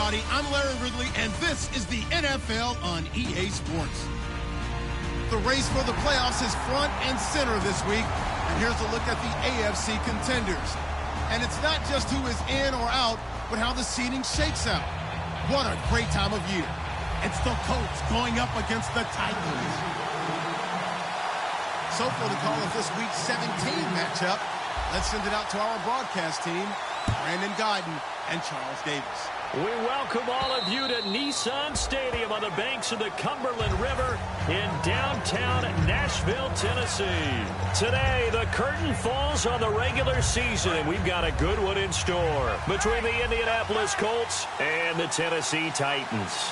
everybody. I'm Larry Ridley, and this is the NFL on EA Sports. The race for the playoffs is front and center this week, and here's a look at the AFC contenders. And it's not just who is in or out, but how the seeding shakes out. What a great time of year. It's the Colts going up against the Titans. So for the call of this week's 17 matchup, let's send it out to our broadcast team, Brandon Guyton and Charles Davis. We welcome all of you to Nissan Stadium on the banks of the Cumberland River in downtown Nashville, Tennessee. Today, the curtain falls on the regular season, and we've got a good one in store between the Indianapolis Colts and the Tennessee Titans.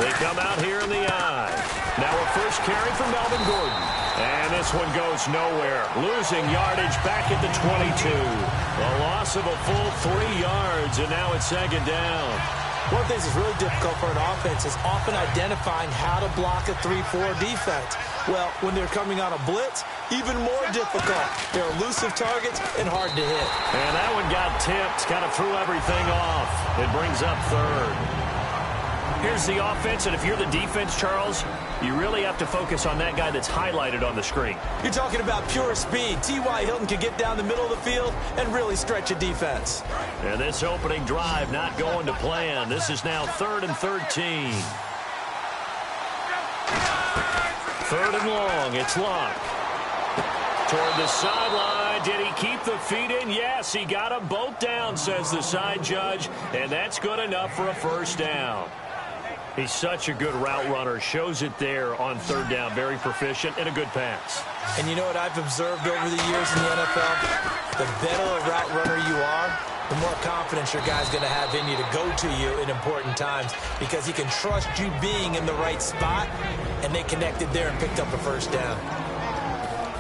They come out here in the eye. Now a first carry from Melvin Gordon. And this one goes nowhere. Losing yardage back at the 22. A loss of a full 3 yards, and now it's second down. One of the things that's really difficult for an offense is often identifying how to block a 3-4 defense. Well, when they're coming on a blitz, even more difficult. They're elusive targets and hard to hit. And that one got tipped, kind of threw everything off. It brings up third. Here's the offense, and if you're the defense, Charles, you really have to focus on that guy that's highlighted on the screen. You're talking about pure speed. T.Y. Hilton can get down the middle of the field and really stretch a defense. And this opening drive not going to plan. This is now 3rd and 13. 3rd and long. It's Luck. Toward the sideline. Did he keep the feet in? Yes, he got them both down, says the side judge. And that's good enough for a first down. He's such a good route runner. Shows it there on 3rd down. Very proficient and a good pass. And you know what I've observed over the years in the NFL? The better a route runner you are, the more confidence your guy's going to have in you to go to you in important times because he can trust you being in the right spot, and they connected there and picked up a first down.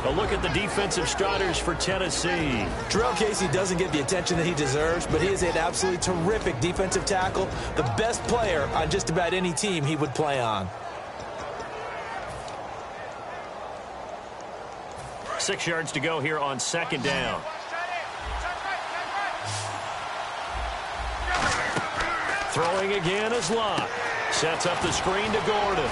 A look at the defensive starters for Tennessee. Jarrell Casey doesn't get the attention that he deserves, but he is an absolutely terrific defensive tackle, the best player on just about any team he would play on. 6 yards to go here on 2nd down. Throwing again is Luck. Sets up the screen to Gordon.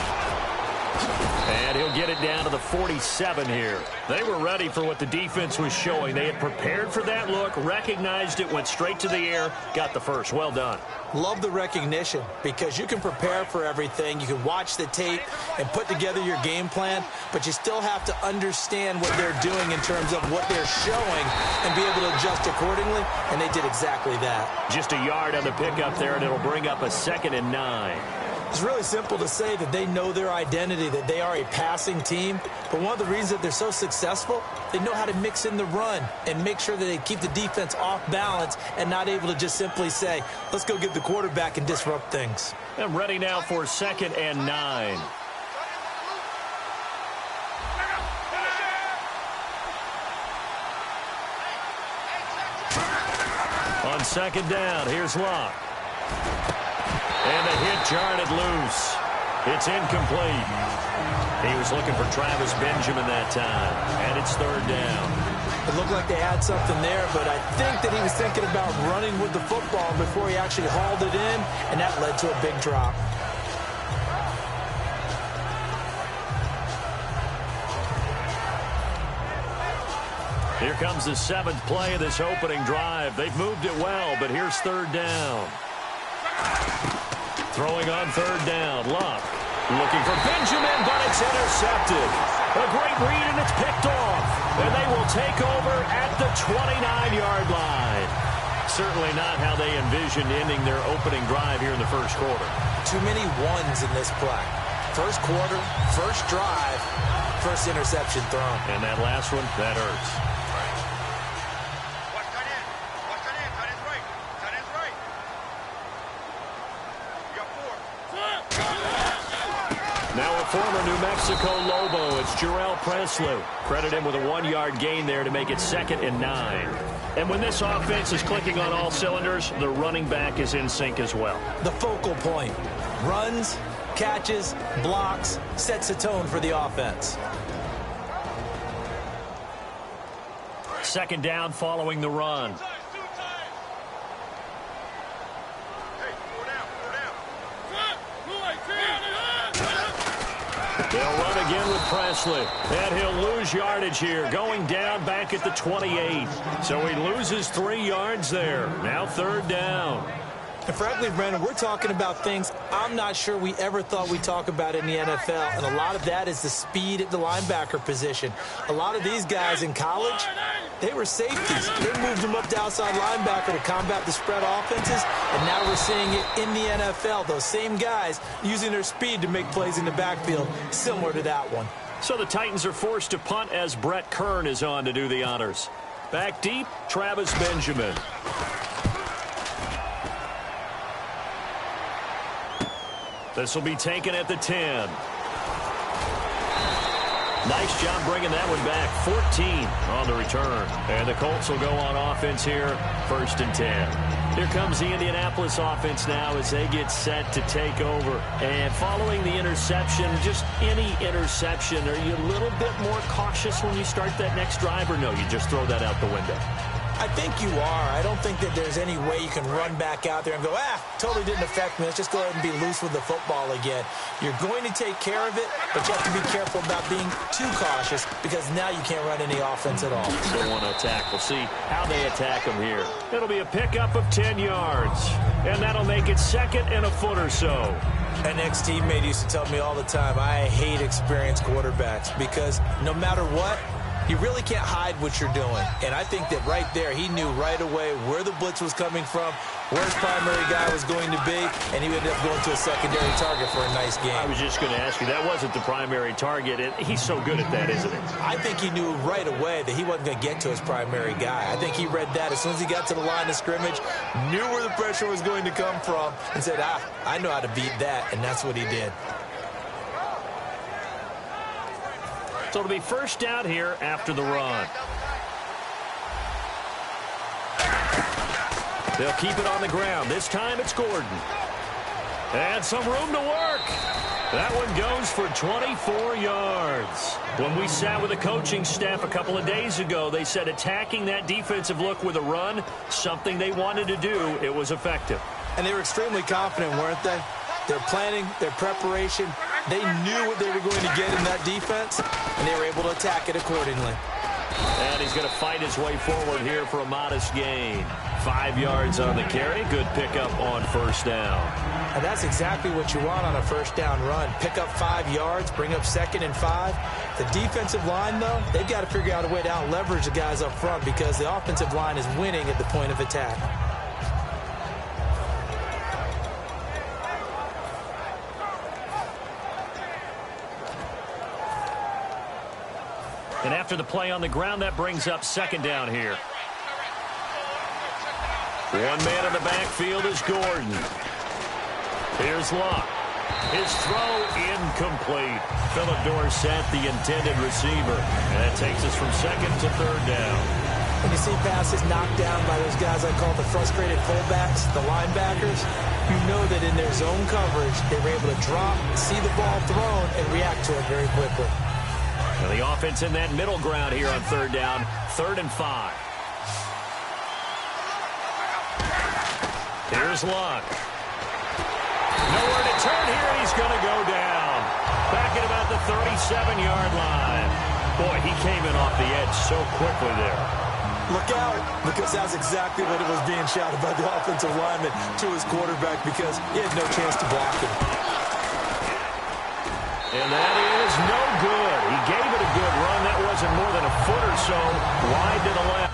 And he'll get it down to the 47 here. They were ready for what the defense was showing. They had prepared for that look, recognized it, went straight to the air, got the first. Well done. Love the recognition because you can prepare for everything. You can watch the tape and put together your game plan, but you still have to understand what they're doing in terms of what they're showing and be able to adjust accordingly, and they did exactly that. Just a yard on the pickup there, and it'll bring up a 2nd and 9. It's really simple to say that they know their identity, that they are a passing team. But one of the reasons that they're so successful, they know how to mix in the run and make sure that they keep the defense off balance and not able to just simply say, let's go get the quarterback and disrupt things. And ready now for 2nd and 9. On 2nd down, here's Luck. And the hit jarred loose. It's incomplete. He was looking for Travis Benjamin that time. And it's 3rd down. It looked like they had something there, but I think that he was thinking about running with the football before he actually hauled it in, and that led to a big drop. Here comes the 7th play of this opening drive. They've moved it well, but here's 3rd down. Throwing on 3rd down, Luck. Looking for Benjamin, but it's intercepted. A great read, and it's picked off. And they will take over at the 29-yard line. Certainly not how they envisioned ending their opening drive here in the first quarter. Too many ones in this play. First quarter, first drive, first interception thrown. And that last one, that hurts. Now a former New Mexico Lobo, it's Jarrell Presley. Credit him with a 1-yard gain there to make it 2nd and 9. And when this offense is clicking on all cylinders, the running back is in sync as well. The focal point. Runs, catches, blocks, sets a tone for the offense. 2nd down following the run. Presley. And he'll lose yardage here, going down back at the 28. So he loses 3 yards there. Now 3rd down. And frankly, Brandon, we're talking about things I'm not sure we ever thought we'd talk about in the NFL, and a lot of that is the speed at the linebacker position. A lot of these guys in college, they were safeties. They moved them up to outside linebacker to combat the spread offenses, and now we're seeing it in the NFL. Those same guys using their speed to make plays in the backfield, similar to that one. So the Titans are forced to punt as Brett Kern is on to do the honors. Back deep, Travis Benjamin. This will be taken at the 10. Nice job bringing that one back. 14 on the return. And the Colts will go on offense here, 1st and 10. Here comes the Indianapolis offense now as they get set to take over. And following the interception, just any interception, are you a little bit more cautious when you start that next drive, or no, you just throw that out the window? I think you are. I don't think that there's any way you can run back out there and go, totally didn't affect me. Let's just go ahead and be loose with the football again. You're going to take care of it, but you have to be careful about being too cautious because now you can't run any offense at all. Still want to attack. We'll see how they attack them here. It'll be a pickup of 10 yards, and that'll make it 2nd and a foot or so. An ex-teammate used to tell me all the time, I hate experienced quarterbacks because no matter what, you really can't hide what you're doing. And I think that right there, he knew right away where the blitz was coming from, where his primary guy was going to be, and he ended up going to a secondary target for a nice game. I was just going to ask you, that wasn't the primary target. He's so good at that, isn't he? I think he knew right away that he wasn't going to get to his primary guy. I think he read that as soon as he got to the line of scrimmage, knew where the pressure was going to come from, and said, I know how to beat that, and that's what he did. So it'll be 1st down here after the run. They'll keep it on the ground. This time it's Gordon. And some room to work. That one goes for 24 yards. When we sat with the coaching staff a couple of days ago, they said attacking that defensive look with a run, something they wanted to do, it was effective. And they were extremely confident, weren't they? Their planning, their preparation, they knew what they were going to get in that defense, and they were able to attack it accordingly. And he's going to fight his way forward here for a modest gain. 5 yards on the carry. Good pickup on 1st down. And that's exactly what you want on a 1st down run. Pick up 5 yards, bring up 2nd and 5. The defensive line, though, they've got to figure out a way to out-leverage the guys up front because the offensive line is winning at the point of attack. And after the play on the ground, that brings up 2nd down here. One man in the backfield is Gordon. Here's Luck. His throw incomplete. Philip Dorsett, the intended receiver. And that takes us from 2nd to 3rd down. When you see passes knocked down by those guys I call the frustrated fullbacks, the linebackers, you know that in their zone coverage, they were able to drop, see the ball thrown, and react to it very quickly. And the offense in that middle ground here on 3rd down, 3rd and 5. Here's Luck. Nowhere to turn here. He's going to go down. Back at about the 37-yard line. Boy, he came in off the edge so quickly there. Look out, because that's exactly what it was being shouted by the offensive lineman to his quarterback because he had no chance to block him. And that is no good. He gave it a good run. That wasn't more than a foot or so wide to the left.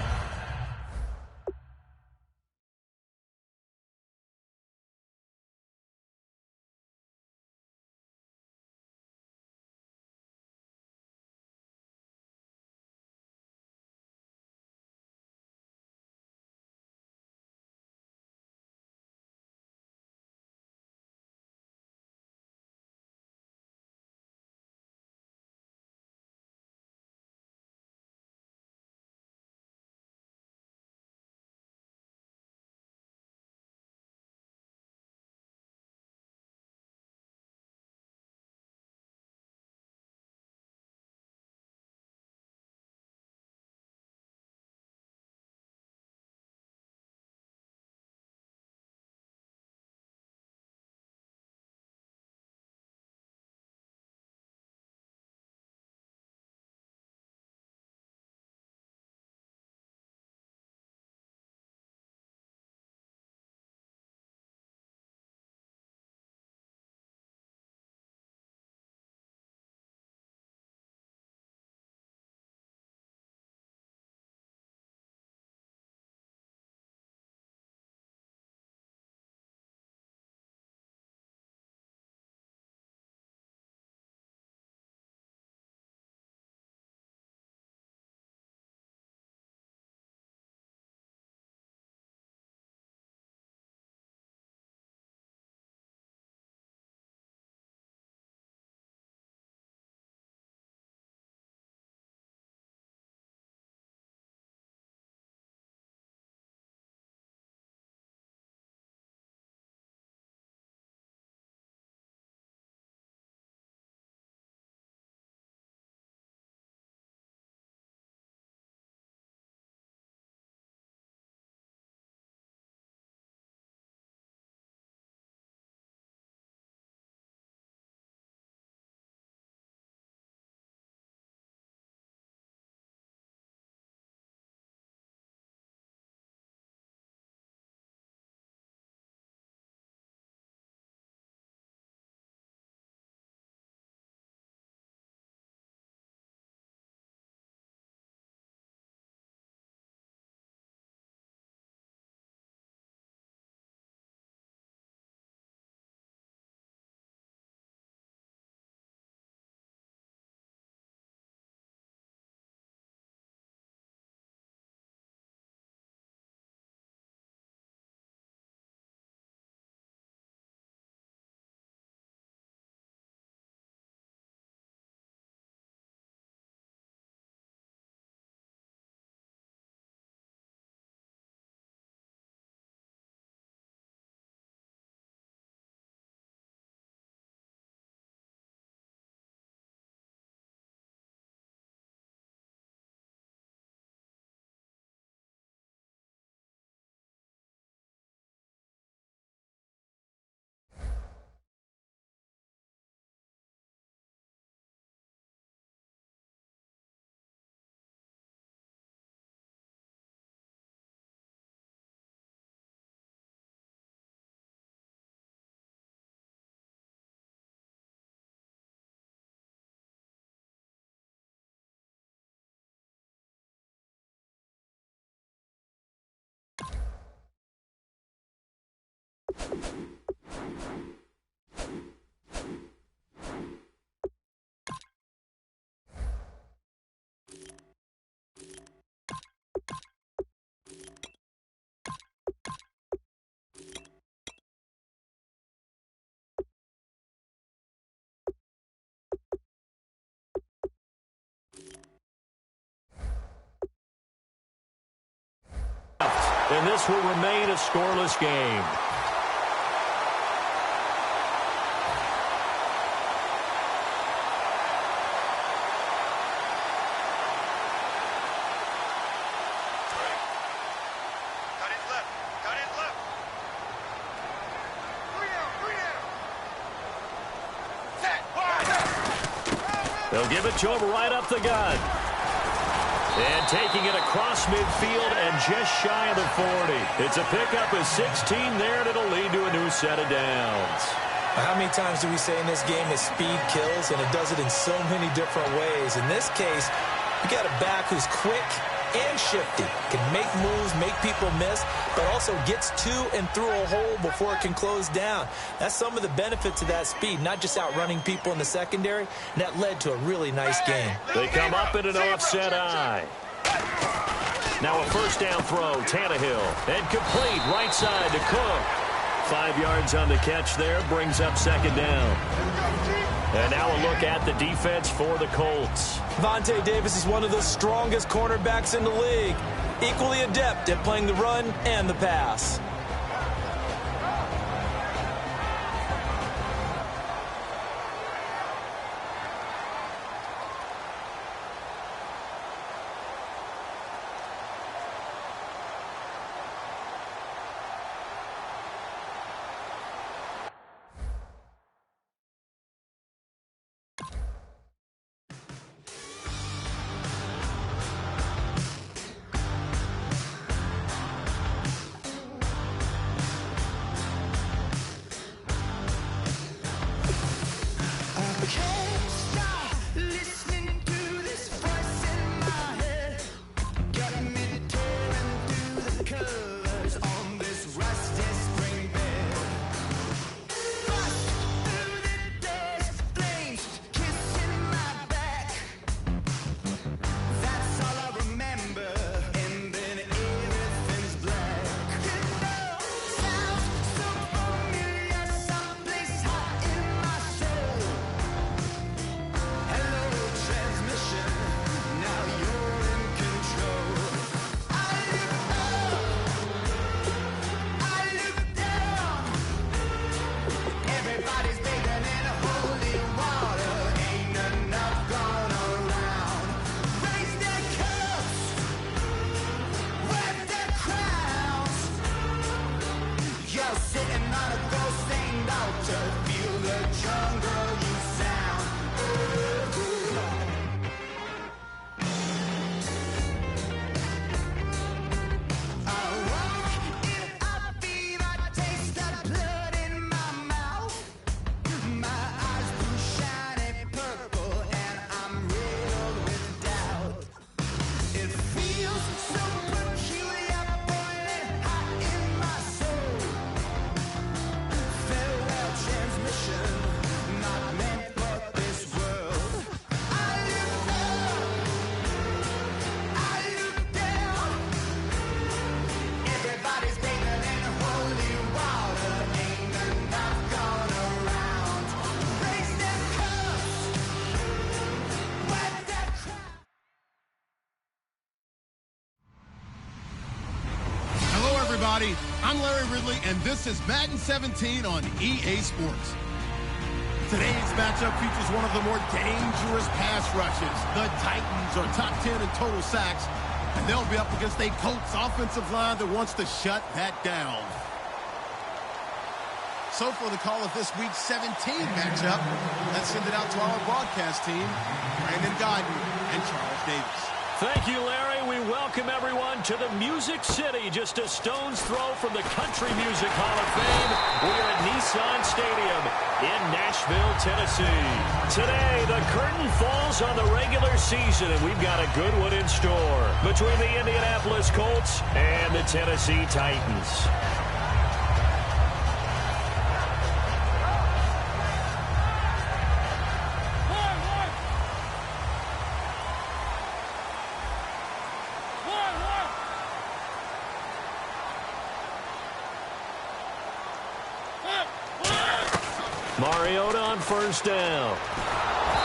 and this will remain a scoreless game. They'll give it to him right up the gut. And taking it across midfield and just shy of the 40. It's a pickup of 16 there, and it'll lead to a new set of downs. How many times do we say in this game that speed kills, and it does it in so many different ways? In this case, you got a back who's quick and shifty, can make moves, make people miss, but also gets to and through a hole before it can close down. That's some of the benefits of that speed, not just outrunning people in the secondary, and that led to a really nice game. They come up in an offset eye. Now a first down throw, Tannehill, and complete right side to Cook. 5 yards on the catch there, brings up second down. And now a look at the defense for the Colts. Vontae Davis is one of the strongest cornerbacks in the league. Equally adept at playing the run and the pass. I'm Larry Ridley, and this is Madden 17 on EA Sports. Today's matchup features one of the more dangerous pass rushes. The Titans are top 10 in total sacks, and they'll be up against a Colts offensive line that wants to shut that down. So for the call of this week's 17 matchup, let's send it out to our broadcast team, Brandon Godden and Charles Davis. Thank you, Larry. We welcome everyone to the Music City, just a stone's throw from the Country Music Hall of Fame. We're at Nissan Stadium in Nashville, Tennessee. Today, the curtain falls on the regular season, and we've got a good one in store between the Indianapolis Colts and the Tennessee Titans. Mariota on first down.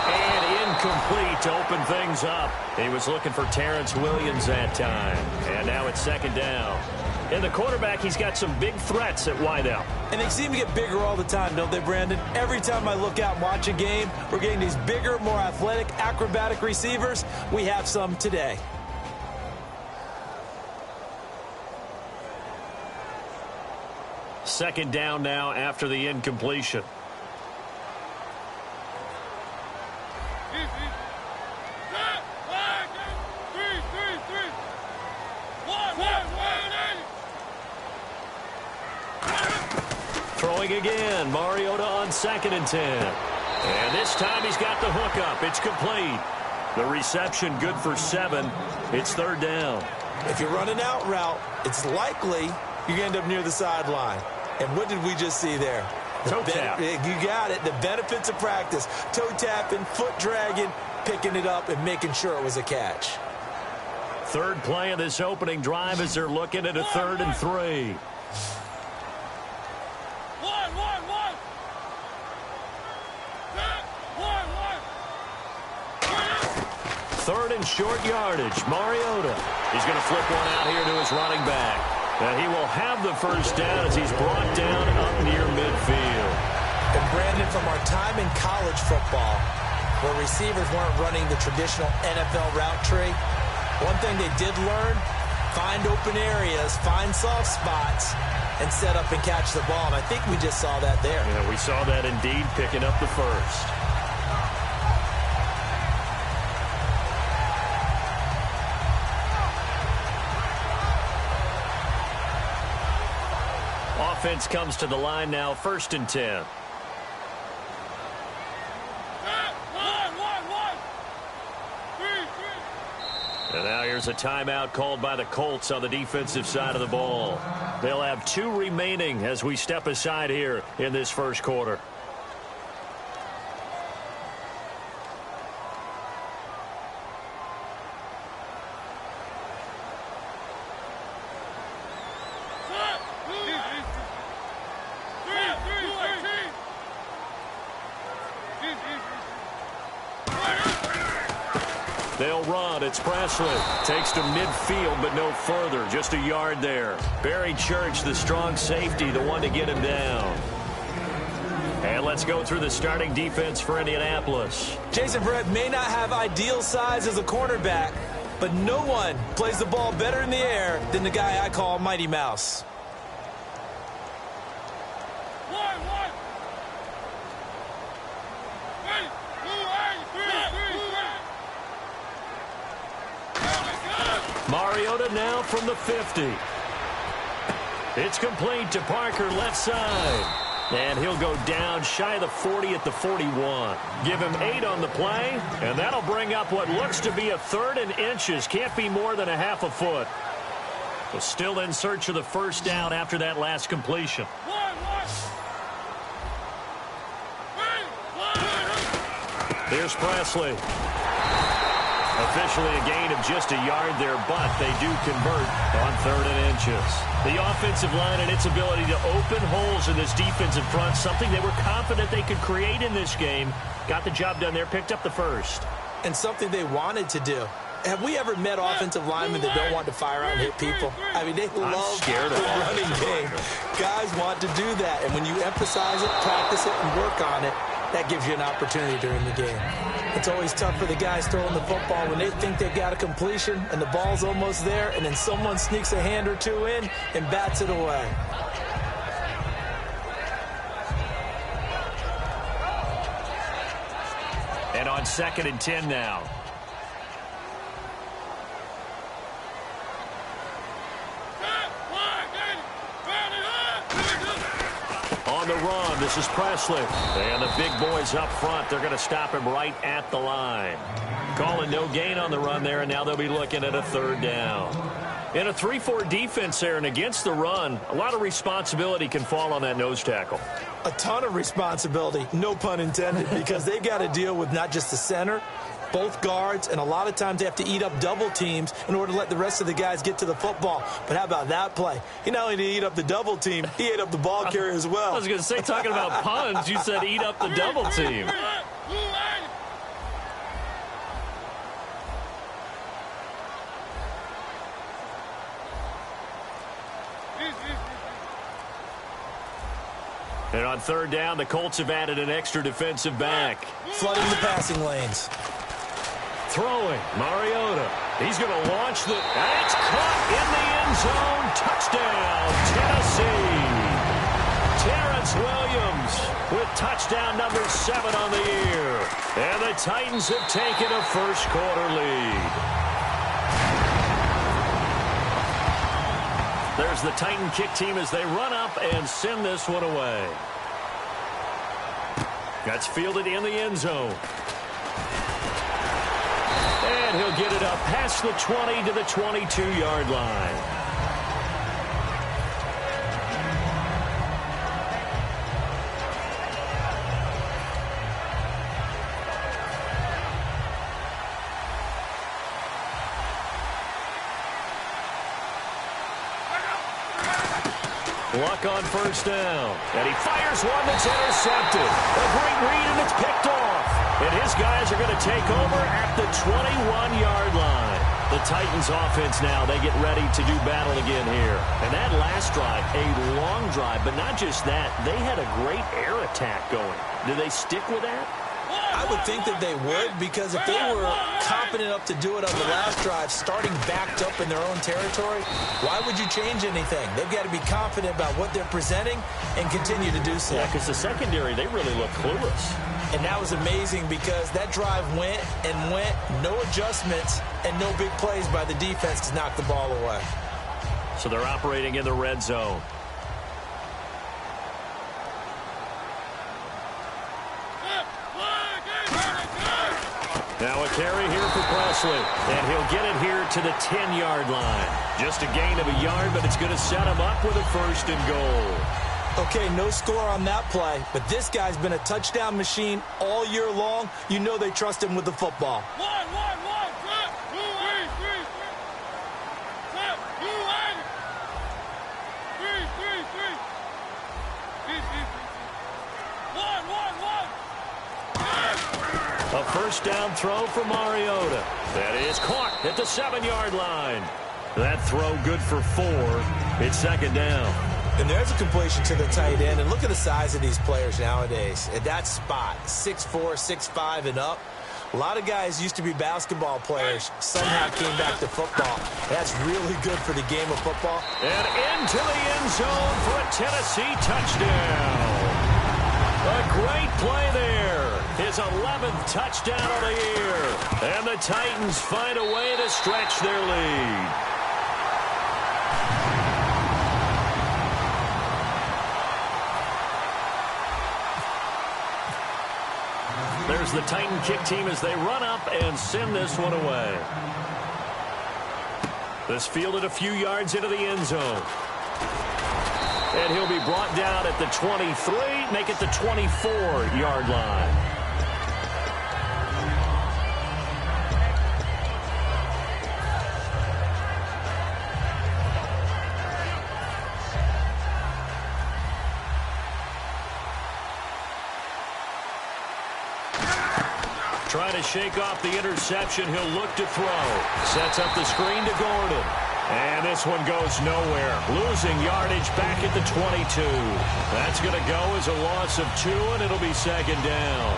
And incomplete to open things up. He was looking for Terrence Williams that time. And now it's second down. And the quarterback, he's got some big threats at wideout. And they seem to get bigger all the time, don't they, Brandon? Every time I look out and watch a game, we're getting these bigger, more athletic, acrobatic receivers. We have some today. Second down now after the incompletion. Throwing again, Mariota on 2nd and 10. And this time he's got the hook up. It's complete. The reception good for 7. It's 3rd down. If you're running out route, it's likely you end up near the sideline. And what did we just see there? Toe tap. You got it. The benefits of practice. Toe tapping, foot dragging, picking it up, and making sure it was a catch. Third play of this opening drive as they're looking at a 3rd and 3. Third and short yardage. Mariota. He's going to flip one out here to his running back. And he will have the first down as he's brought down up near midfield. And Brandon, from our time in college football, where receivers weren't running the traditional NFL route tree, one thing they did learn, find open areas, find soft spots, and set up and catch the ball. And I think we just saw that there. Yeah, we saw that indeed, picking up the first. Offense comes to the line now, 1st and 10. And now here's a timeout called by the Colts on the defensive side of the ball. They'll have 2 remaining as we step aside here in this first quarter. They'll run. It's Presley. Takes to midfield, but no further. Just a yard there. Barry Church, the strong safety, the one to get him down. And let's go through the starting defense for Indianapolis. Jason Verrett may not have ideal size as a cornerback, but no one plays the ball better in the air than the guy I call Mighty Mouse. Mariota now from the 50. It's complete to Parker, left side. And he'll go down shy of the 40 at the 41. Give him 8 on the play, and that'll bring up what looks to be a 3rd and inches. Can't be more than a half a foot. But still in search of the first down after that last completion. Here's Presley. Officially a gain of just a yard there, but they do convert on 3rd and inches. The offensive line and its ability to open holes in this defensive front, something they were confident they could create in this game. Got the job done there, picked up the first. And something they wanted to do. Have we ever met offensive linemen that don't want to fire out and hit people? I mean, they love the running game. Guys want to do that, and when you emphasize it, practice it, and work on it, that gives you an opportunity during the game. It's always tough for the guys throwing the football when they think they've got a completion and the ball's almost there, and then someone sneaks a hand or two in and bats it away. And on 2nd and 10 now. On the run, this is Presley. And the big boys up front, they're going to stop him right at the line. Calling no gain on the run there, and now they'll be looking at a 3rd down. In a 3-4 defense there and against the run, a lot of responsibility can fall on that nose tackle. A ton of responsibility, no pun intended, because they've got to deal with not just the center, both guards, and a lot of times they have to eat up double teams in order to let the rest of the guys get to the football. But how about that play? He not only did he eat up the double team, he ate up the ball carrier as well. I was going to say, talking about puns, you said eat up the double team. And on third down, the Colts have added an extra defensive back. Flooding the passing lanes. Throwing, Mariota. He's going to launch the... And it's caught in the end zone. Touchdown, Tennessee. Terrence Williams with touchdown number 7 on the year. And the Titans have taken a first-quarter lead. There's the Titan kick team as they run up and send this one away. That's fielded in the end zone. And he'll get it up past the 20 to the 22-yard line. Luck on first down. And he fires one that's intercepted. A great read, and it's picked off. And his guys are going to take over at the 21-yard line. The Titans offense now, they get ready to do battle again here. And that last drive, a long drive, but not just that. They had a great air attack going. Do they stick with that? I would think that they would, because if they were competent enough to do it on the last drive, starting backed up in their own territory, why would you change anything? They've got to be confident about what they're presenting and continue to do so. Yeah, because the secondary, they really look clueless. And that was amazing because that drive went and went, no adjustments, and no big plays by the defense to knock the ball away. So they're operating in the red zone. Now a carry here for Presley, and he'll get it here to the 10-yard line. Just a gain of a yard, but it's going to set him up with a first and goal. Okay, no score on that play, but this guy's been a touchdown machine all year long. You know they trust him with the football. A first down throw for Mariota. That is caught at the 7-yard line. That throw good for 4. It's second down. And there's a completion to the tight end. And look at the size of these players nowadays. At that spot, 6'4", 6'5", and up. A lot of guys used to be basketball players. Somehow came back to football. That's really good for the game of football. And into the end zone for a Tennessee touchdown. A great play there. His 11th touchdown of the year. And the Titans find a way to stretch their lead. There's the Titan kick team as they run up and send this one away. This fielded a few yards into the end zone. And he'll be brought down at the 23, make it the 24-yard line. Trying to shake off the interception. He'll look to throw. Sets up the screen to Gordon. And this one goes nowhere. Losing yardage back at the 22. That's going to go as a loss of 2, and it'll be second down.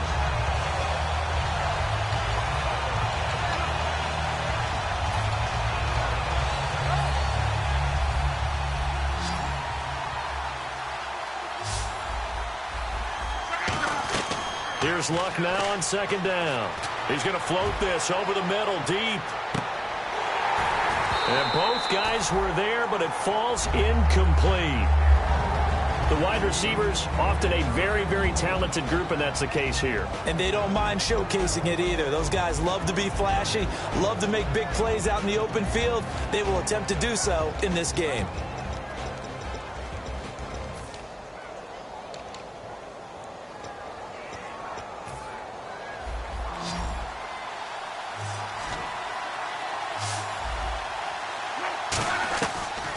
Here's Luck now on second down. He's going to float this over the middle deep. And both guys were there, but it falls incomplete. The wide receivers, often a very, very talented group, and that's the case here. And they don't mind showcasing it either. Those guys love to be flashy, love to make big plays out in the open field. They will attempt to do so in this game.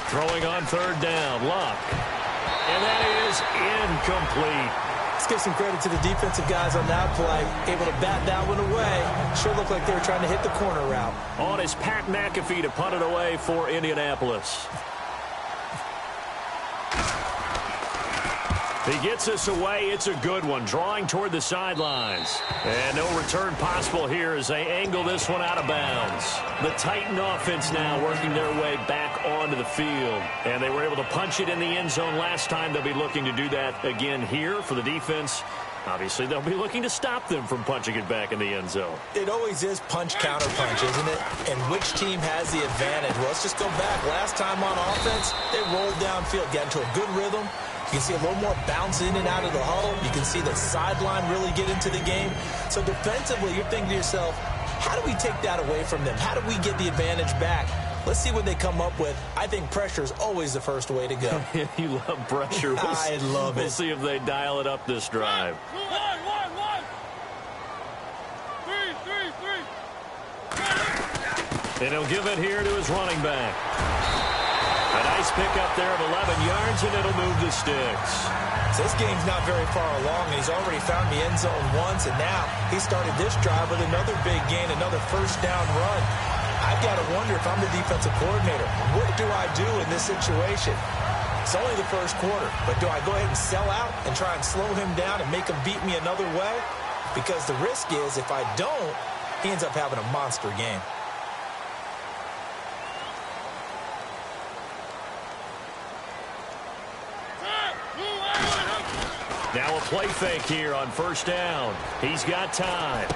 Throwing on third down, Luck. And that is incomplete. Let's give some credit to the defensive guys on that play. Able to bat that one away. Sure looked like they were trying to hit the corner route. On is Pat McAfee to punt it away for Indianapolis. He gets us away. It's a good one, drawing toward the sidelines. And no return possible here as they angle this one out of bounds. The Titan offense now working their way back onto the field. And they were able to punch it in the end zone last time. They'll be looking to do that again here for the defense. Obviously, they'll be looking to stop them from punching it back in the end zone. It always is punch-counter-punch, isn't it? And which team has the advantage? Well, let's just go back. Last time on offense, they rolled downfield, got into a good rhythm. You can see a little more bounce in and out of the huddle. You can see the sideline really get into the game. So defensively, you're thinking to yourself, how do we take that away from them? How do we get the advantage back? Let's see what they come up with. I think pressure is always the first way to go. You love pressure. I love it. We'll see if they dial it up this drive. And he'll give it here to his running back. A nice pickup there of 11 yards, and it'll move the sticks. So this game's not very far along, and he's already found the end zone once, and now he started this drive with another big gain, another first down run. I've got to wonder if I'm the defensive coordinator, what do I do in this situation? It's only the first quarter, but do I go ahead and sell out and try and slow him down and make him beat me another way? Because the risk is if I don't, he ends up having a monster game. Now a play fake here on first down. He's got time.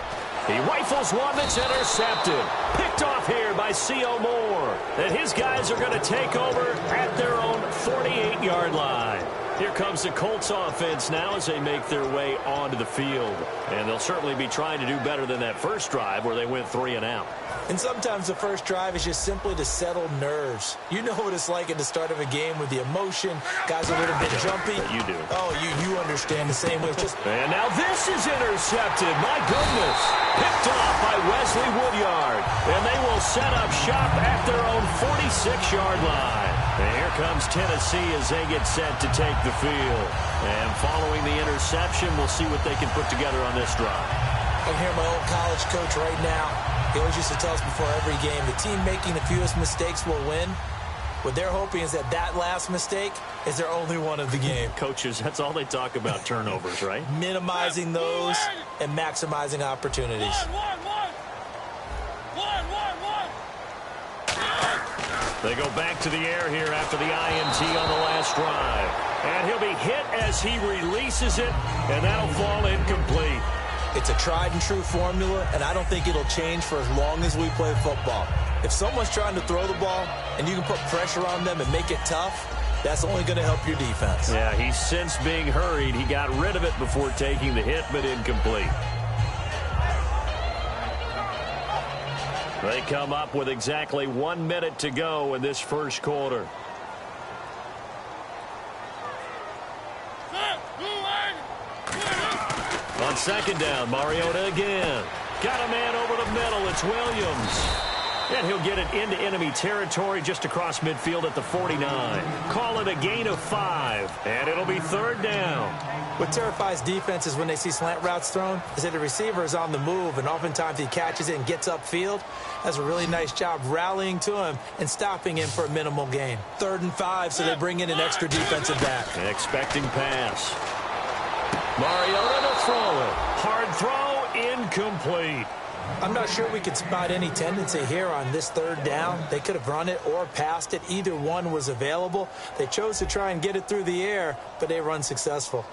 He rifles one that's intercepted. Picked off here by C.O. Moore. And his guys are going to take over at their own 48-yard line. Here comes the Colts offense now as they make their way onto the field. And they'll certainly be trying to do better than that first drive where they went 3 and out. And sometimes the first drive is just simply to settle nerves. You know what it's like at the start of a game with the emotion. Guys are a little bit jumpy. You do. Oh, you understand the same way. And now this is intercepted. My goodness. Picked off by Wesley Woodyard. And they will set up shop at their own 46-yard line. And here comes Tennessee as they get set to take the field. And following the interception, we'll see what they can put together on this drive. I hear my old college coach right now. He always used to tell us before every game, the team making the fewest mistakes will win. What they're hoping is that last mistake is their only one of the game. Coaches, that's all they talk about, turnovers, right? Minimizing those and maximizing opportunities. They go back to the air here after the INT on the last drive. And he'll be hit as he releases it, and that'll fall incomplete. It's a tried-and-true formula, and I don't think it'll change for as long as we play football. If someone's trying to throw the ball and you can put pressure on them and make it tough, that's only going to help your defense. Yeah, he's since being hurried. He got rid of it before taking the hit, but incomplete. They come up with exactly 1 minute to go in this first quarter. On second down, Mariota again. Got a man over the middle. It's Williams. And he'll get it into enemy territory just across midfield at the 49. Call it a gain of 5, and it'll be third down. What terrifies defenses when they see slant routes thrown is that the receiver is on the move, and oftentimes he catches it and gets upfield. Does a really nice job rallying to him and stopping him for a minimal gain. 3rd and 5, so they bring in an extra defensive back. Expecting pass. Mariota to throw it. Hard throw, incomplete. I'm not sure we could spot any tendency here on this 3rd down. They could have run it or passed it. Either one was available. They chose to try and get it through the air, but they were unsuccessful.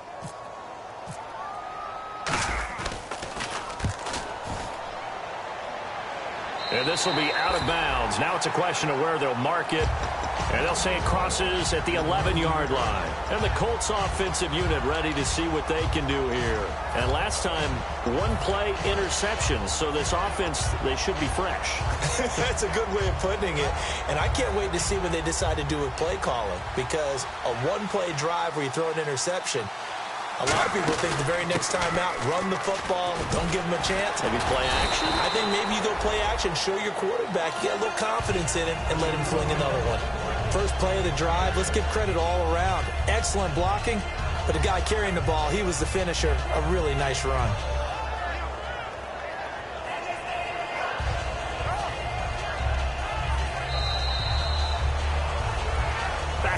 And this will be out of bounds. Now it's a question of where they'll mark it. And they'll say it crosses at the 11-yard line. And the Colts offensive unit ready to see what they can do here. And last time, 1-play interception. So this offense, they should be fresh. That's a good way of putting it. And I can't wait to see what they decide to do with play calling. Because a 1-play drive where you throw an interception, a lot of people think the very next time out, run the football, don't give them a chance. Maybe play action? I think maybe you go play action, show your quarterback, get a little confidence in it, and let him fling another one. First play of the drive, let's give credit all around. Excellent blocking, but the guy carrying the ball, he was the finisher. A really nice run.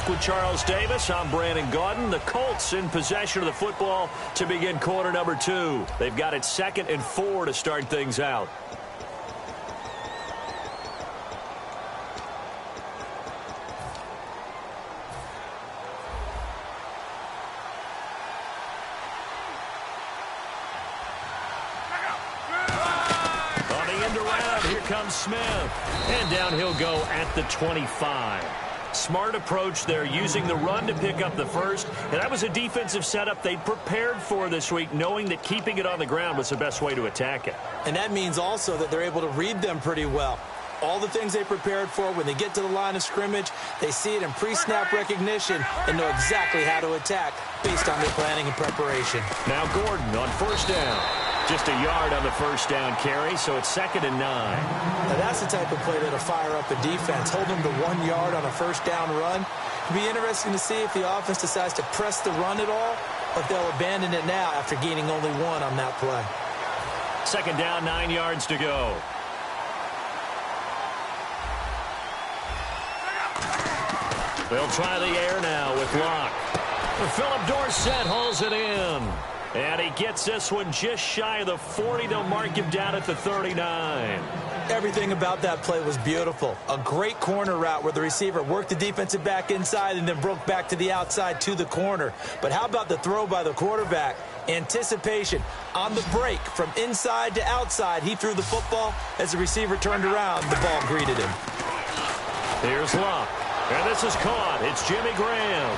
with Charles Davis. I'm Brandon Gaudin. The Colts in possession of the football to begin quarter number 2. They've got it 2nd and 4 to start things out. Here comes Smith. And down he'll go at the 25. Smart approach there, using the run to pick up the first. And that was a defensive setup they prepared for this week, knowing that keeping it on the ground was the best way to attack it. And that means also that they're able to read them pretty well. All the things they prepared for, when they get to the line of scrimmage, they see it in pre-snap recognition and know exactly how to attack based on their planning and preparation. Now Gordon on first down. Just a yard on the first down carry, so it's 2nd and 9. Now that's the type of play that'll fire up a defense. Hold them to 1 yard on a first down run. It'll be interesting to see if the offense decides to press the run at all, or if they'll abandon it now after gaining only 1 on that play. 2nd down, 9 yards to go. They'll try the air now with Locke. Philip Dorsett hauls it in. And he gets this one just shy of the 40. They'll mark him down at the 39. Everything about that play was beautiful. A great corner route where the receiver worked the defensive back inside and then broke back to the outside to the corner. But how about the throw by the quarterback? Anticipation on the break from inside to outside. He threw the football. As the receiver turned around, the ball greeted him. Here's Locke. And this is caught. It's Jimmy Graham.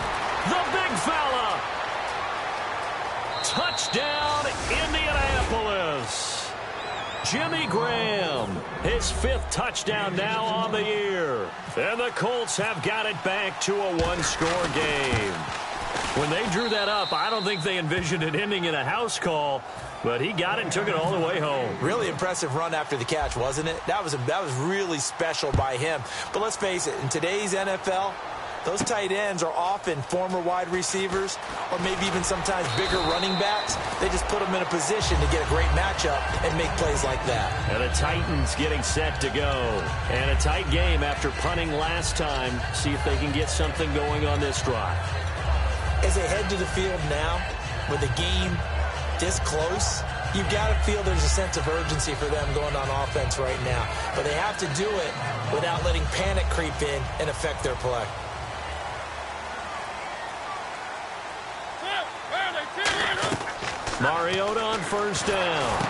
The big fella. Touchdown, Indianapolis. Jimmy Graham, his 5th touchdown now on the year. And the Colts have got it back to a 1-score game. When they drew that up, I don't think they envisioned it ending in a house call, but he got it and took it all the way home. Really impressive run after the catch, wasn't it? That was really special by him. But let's face it, in today's NFL, those tight ends are often former wide receivers or maybe even sometimes bigger running backs. They just put them in a position to get a great matchup and make plays like that. And the Titans getting set to go. And a tight game after punting last time. See if they can get something going on this drive. As they head to the field now, with the game this close, you've got to feel there's a sense of urgency for them going on offense right now. But they have to do it without letting panic creep in and affect their play. Mariota on first down.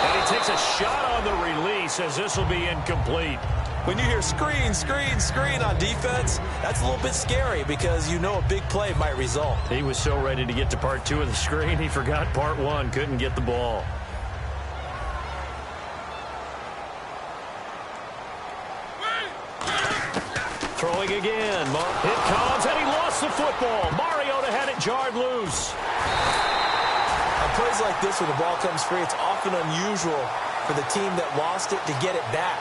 And he takes a shot on the release as this will be incomplete. When you hear screen, screen, screen on defense, that's a little bit scary because you know a big play might result. He was so ready to get to part 2 of the screen, he forgot part 1, couldn't get the ball. Throwing again. It comes, and he lost the football. Mariota had it jarred loose. On plays like this where the ball comes free, it's often unusual for the team that lost it to get it back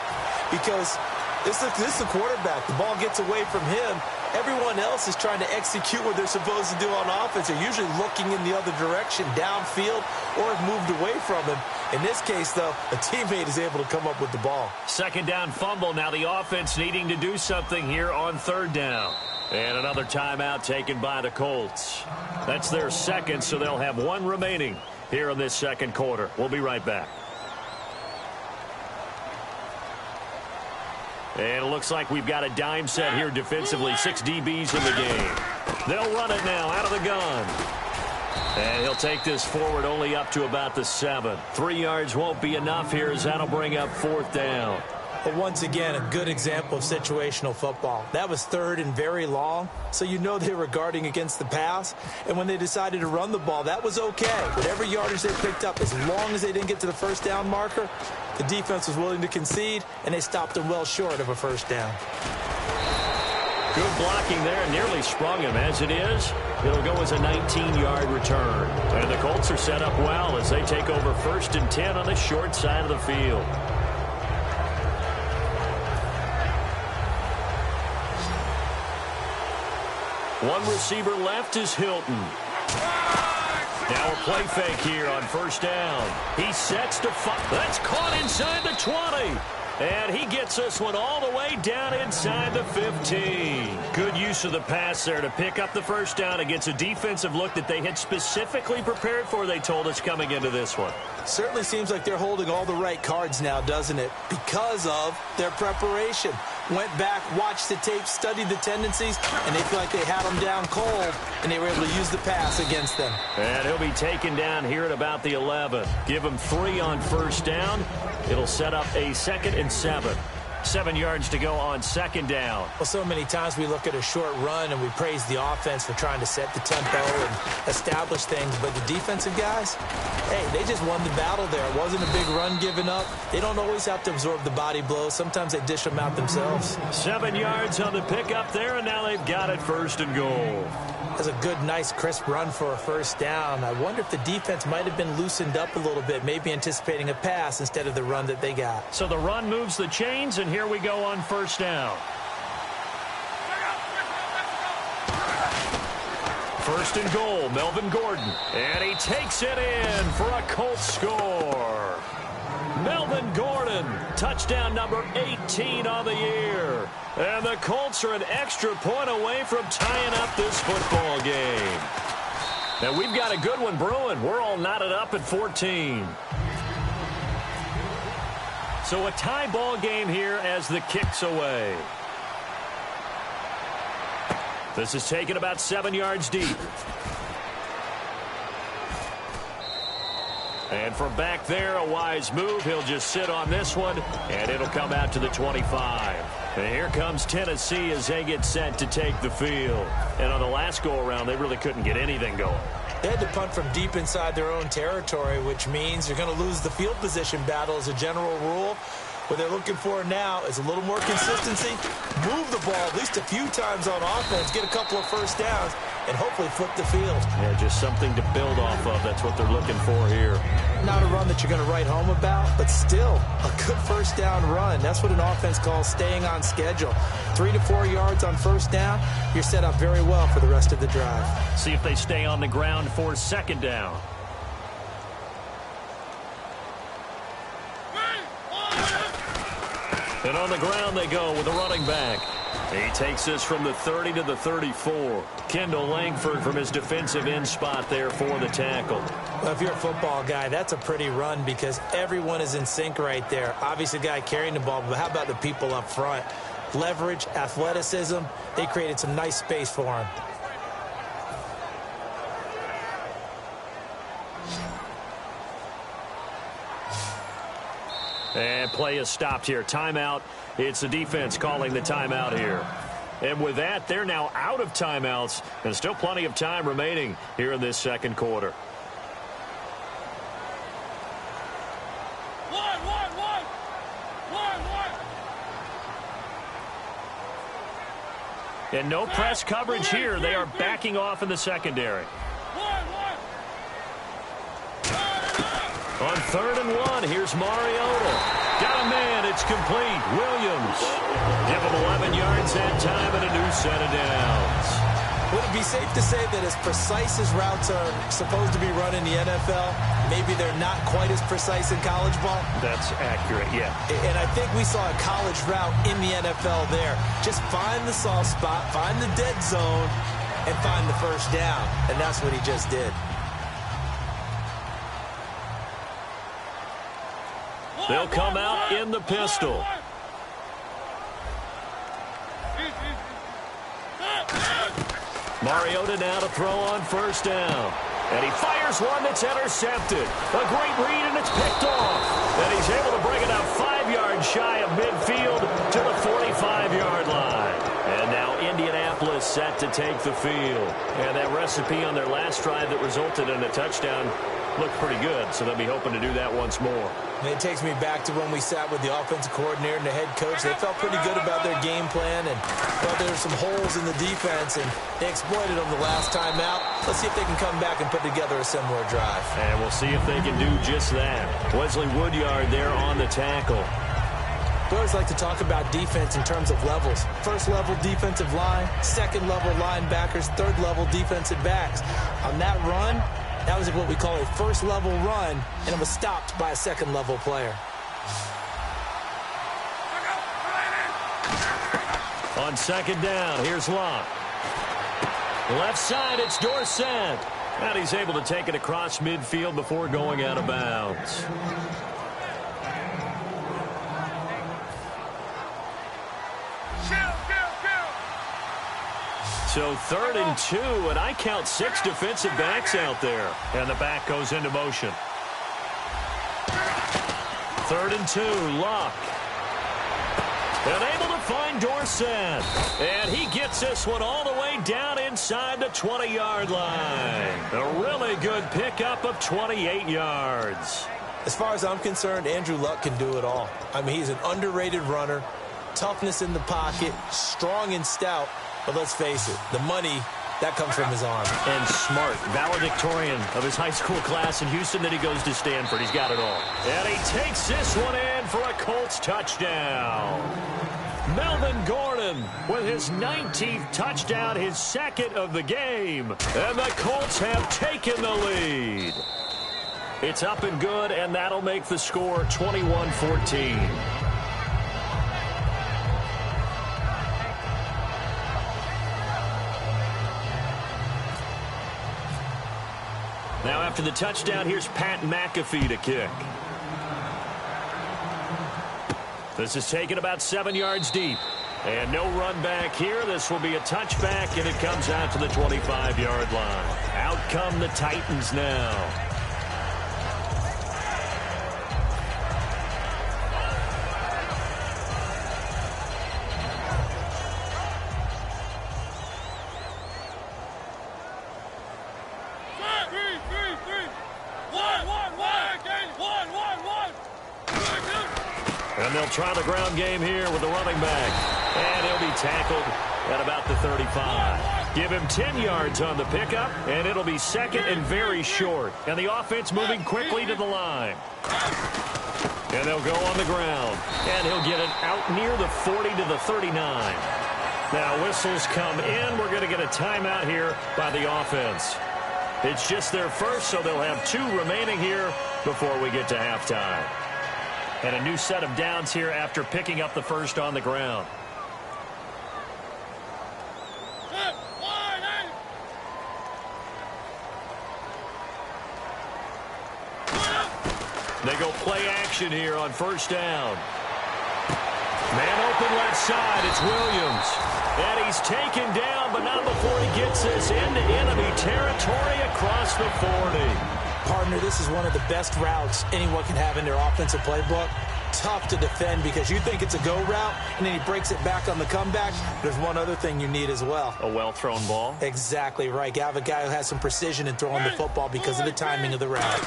because this is the quarterback. The ball gets away from him. Everyone else is trying to execute what they're supposed to do on offense. They're usually looking in the other direction, downfield, or have moved away from him. In this case, though, a teammate is able to come up with the ball. 2nd down fumble. Now the offense needing to do something here on 3rd down. And another timeout taken by the Colts. That's their 2nd, so they'll have 1 remaining here in this 2nd quarter. We'll be right back. And it looks like we've got a dime set here defensively. 6 DBs in the game. They'll run it now out of the gun. And he'll take this forward only up to about the 7. 3 yards won't be enough here as that'll bring up 4th down. But once again, a good example of situational football. That was 3rd and very long, so you know they were guarding against the pass. And when they decided to run the ball, that was okay. Whatever yardage they picked up, as long as they didn't get to the 1st down marker, the defense was willing to concede, and they stopped them well short of a 1st down. Good blocking there, nearly sprung him. As it is, it'll go as a 19-yard return. And the Colts are set up well as they take over 1st and 10 on the short side of the field. One receiver left is Hilton. Now a play fake here on 1st down. He sets to fire. That's caught inside the 20. And he gets this one all the way down inside the 15. Good use of the pass there to pick up the first down against a defensive look that they had specifically prepared for, they told us, coming into this one. Certainly seems like they're holding all the right cards now, doesn't it? Because of their preparation. Went back, watched the tape, studied the tendencies, and they feel like they had them down cold, and they were able to use the pass against them. And he'll be taken down here at about the 11. Give him 3 on first down. It'll set up a 2nd and 7. 7 yards to go on 2nd down. Well, so many times we look at a short run and we praise the offense for trying to set the tempo and establish things, but the defensive guys, hey, they just won the battle there. It wasn't a big run given up. They don't always have to absorb the body blows. Sometimes they dish them out themselves. 7 yards on the pickup there, and now they've got it 1st and goal. That's a good, nice, crisp run for a first down. I wonder if the defense might have been loosened up a little bit, maybe anticipating a pass instead of the run that they got. So the run moves the chains, and here we go on first down. 1st and goal, Melvin Gordon. And he takes it in for a Colts score. Melvin Gordon, touchdown number 18 on the year. And the Colts are an extra point away from tying up this football game. And we've got a good one brewing. We're all knotted up at 14. So a tie ball game here as the kick's away. This is taken about 7 yards deep. And from back there, a wise move. He'll just sit on this one, and it'll come out to the 25. And here comes Tennessee as they get set to take the field. And on the last go-around, they really couldn't get anything going. They had to punt from deep inside their own territory, which means you're going to lose the field position battle as a general rule. What they're looking for now is a little more consistency, move the ball at least a few times on offense, get a couple of first downs, and hopefully flip the field. Yeah, just something to build off of. That's what they're looking for here. Not a run that you're going to write home about, but still a good first down run. That's what an offense calls staying on schedule. 3 to 4 yards on first down, you're set up very well for the rest of the drive. See if they stay on the ground for 2nd down. And on the ground they go with a running back. He takes this from the 30 to the 34. Kendall Langford from his defensive end spot there for the tackle. Well, if you're a football guy, that's a pretty run because everyone is in sync right there. Obviously, the guy carrying the ball, but how about the people up front? Leverage, athleticism, they created some nice space for him. And play is stopped here. Timeout. It's the defense calling the timeout here. And with that, they're now out of timeouts. And still plenty of time remaining here in this 2nd quarter. And no press coverage here. They are backing off in the secondary. On 3rd and 1, here's Mariota. Got a man, it's complete. Williams. Give him 11 yards that time and a new set of downs. Would it be safe to say that as precise as routes are supposed to be run in the NFL, maybe they're not quite as precise in college ball? That's accurate, yeah. And I think we saw a college route in the NFL there. Just find the soft spot, find the dead zone, and find the first down. And that's what he just did. They'll come out in the pistol. Mariota now to throw on first down. And he fires one that's intercepted. A great read, and it's picked off. And he's able to bring it out 5 yards shy of midfield to the 45-yard line. And now Indianapolis set to take the field. And that recipe on their last drive that resulted in a touchdown looked pretty good, so they'll be hoping to do that once more. And it takes me back to when we sat with the offensive coordinator and the head coach. They felt pretty good about their game plan and thought there were some holes in the defense, and they exploited them the last time out. Let's see if they can come back and put together a similar drive. And we'll see if they can do just that. Wesley Woodyard there on the tackle. We always like to talk about defense in terms of levels. First level defensive line, second level linebackers, third level defensive backs. On that run, that was what we call a first level run, and it was stopped by a second level player. On second down, here's Locke. Left side, it's Dorsett. And he's able to take it across midfield before going out of bounds. So 3rd and 2, and I count 6 defensive backs out there. And the back goes into motion. 3rd and 2, Locke. And able to find Dorsett. And he gets this one all the way down inside the 20-yard line. A really good pickup of 28 yards. As far as I'm concerned, Andrew Luck can do it all. I mean, he's an underrated runner, toughness in the pocket, strong and stout. But let's face it, the money, that comes from his arm. And smart, valedictorian of his high school class in Houston, then he goes to Stanford. He's got it all. And he takes this one in for a Colts touchdown. Melvin Gordon with his 19th touchdown, his 2nd of the game. And the Colts have taken the lead. It's up and good, and that'll make the score 21-14. Now after the touchdown, here's Pat McAfee to kick. This is taken about 7 yards deep. And no run back here. This will be a touchback, and it comes out to the 25-yard line. Out come the Titans now. And they'll try the ground game here with the running back. And he'll be tackled at about the 35. Give him 10 yards on the pickup, and it'll be 2nd and very short. And the offense moving quickly to the line. And they'll go on the ground. And he'll get it out near the 40 to the 39. Now whistles come in. We're going to get a timeout here by the offense. It's just their first, so they'll have 2 remaining here before we get to halftime. And a new set of downs here after picking up the first on the ground. They go play action here on first down. Man open left side, it's Williams. And he's taken down, but not before he gets this into enemy territory across the 40. Partner, this is one of the best routes anyone can have in their offensive playbook. Tough to defend because you think it's a go route, and then he breaks it back on the comeback. There's one other thing you need as well. A well-thrown ball? Exactly right. You have a guy who has some precision in throwing the football because of the timing of the route.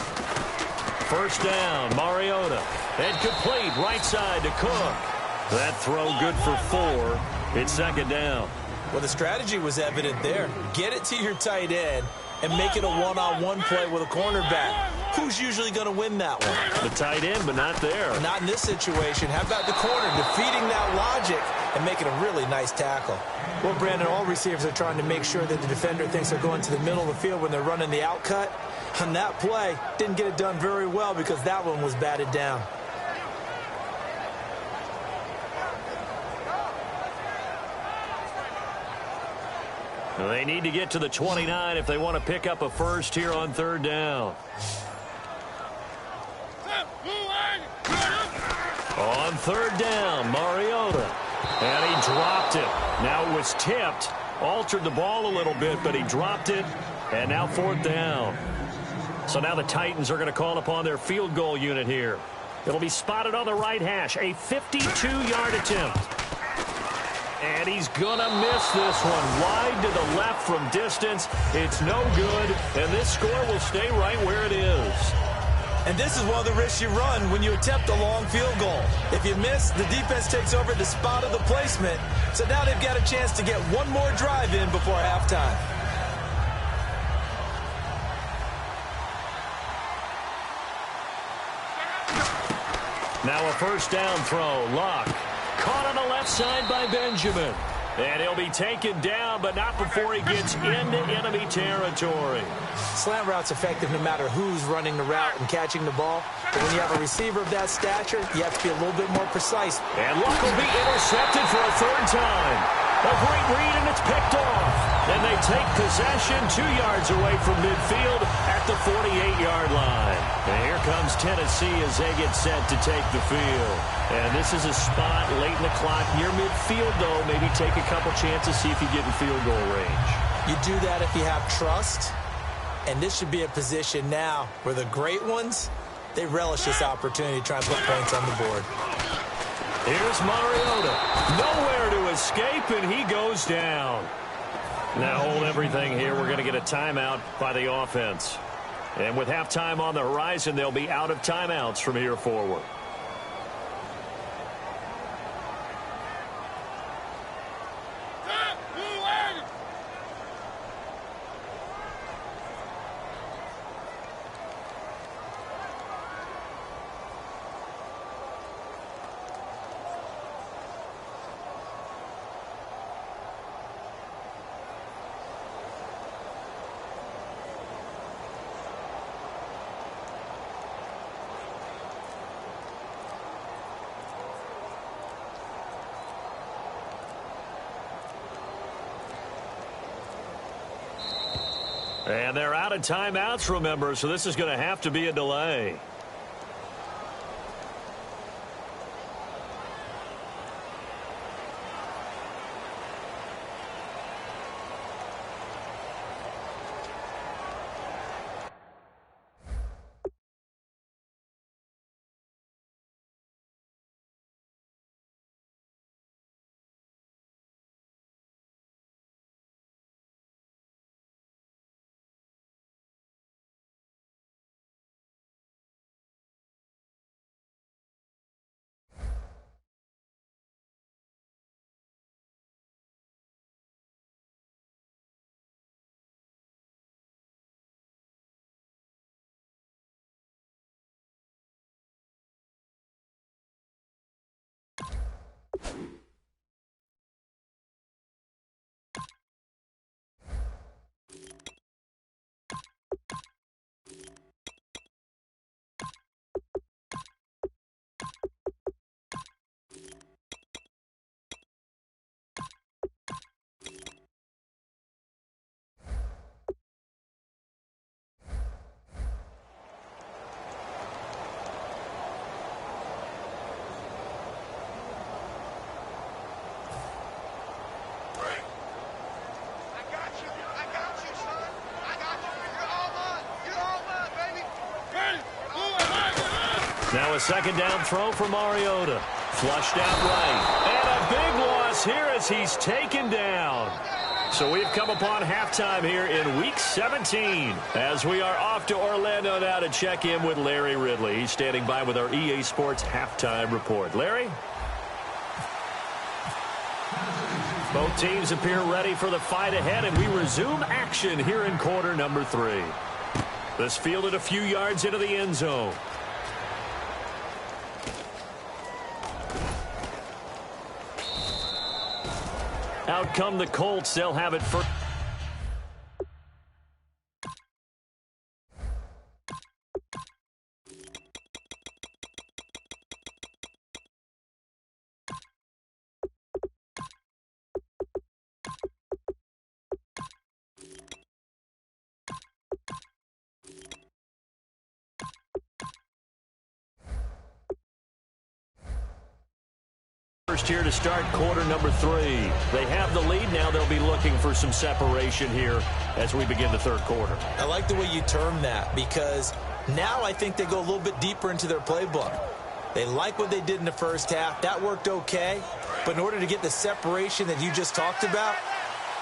First down, Mariota. And complete, right side to Cook. That throw good for 4. It's 2nd down. Well, the strategy was evident there. Get it to your tight end and make it a one-on-one play with a cornerback. Who's usually going to win that one? The tight end, but not there. Not in this situation. How about the corner defeating that logic and making a really nice tackle? Well, Brandon, all receivers are trying to make sure that the defender thinks they're going to the middle of the field when they're running the out cut. On that play, didn't get it done very well because that one was batted down. They need to get to the 29 if they want to pick up a first here on 3rd down. On 3rd down, Mariota. And he dropped it. Now it was tipped. Altered the ball a little bit, but he dropped it. And now 4th down. So now the Titans are going to call upon their field goal unit here. It'll be spotted on the right hash. A 52-yard attempt. And he's going to miss this one. Wide to the left from distance. It's no good. And this score will stay right where it is. And this is one of the risks you run when you attempt a long field goal. If you miss, the defense takes over the spot of the placement. So now they've got a chance to get one more drive in before halftime. Now a first down throw. Locke. Caught on the left side by Benjamin. And he'll be taken down, but not before he gets into enemy territory. Slant route's effective no matter who's running the route and catching the ball. But when you have a receiver of that stature, you have to be a little bit more precise. And Luck will be intercepted for a 3rd time. A great read, and it's picked off. And they take possession 2 yards away from midfield at the 48-yard line. And here comes Tennessee as they get set to take the field. And this is a spot late in the clock near midfield, though. Maybe take a couple chances, see if you get in field goal range. You do that if you have trust. And this should be a position now where the great ones, they relish this opportunity to try and put points on the board. Here's Mariota. Nowhere to escape, and he goes down. Now hold everything here. We're going to get a timeout by the offense. And with halftime on the horizon, they'll be out of timeouts from here forward. And they're out of timeouts, remember, so this is going to have to be a delay. Now a second down throw for Mariota. Flushed out right. And a big loss here as he's taken down. So we've come upon halftime here in Week 17 as we are off to Orlando now to check in with Larry Ridley. He's standing by with our EA Sports halftime report. Larry? Both teams appear ready for the fight ahead, and we resume action here in quarter number 3. This fielded a few yards into the end zone. Out come the Colts. They'll have it first. Here to start quarter number 3. They have the lead now. They'll be looking for some separation here as we begin the third quarter. I like the way you term that because now I think they go a little bit deeper into their playbook. They like what they did in the first half. That worked okay. But in order to get the separation that you just talked about,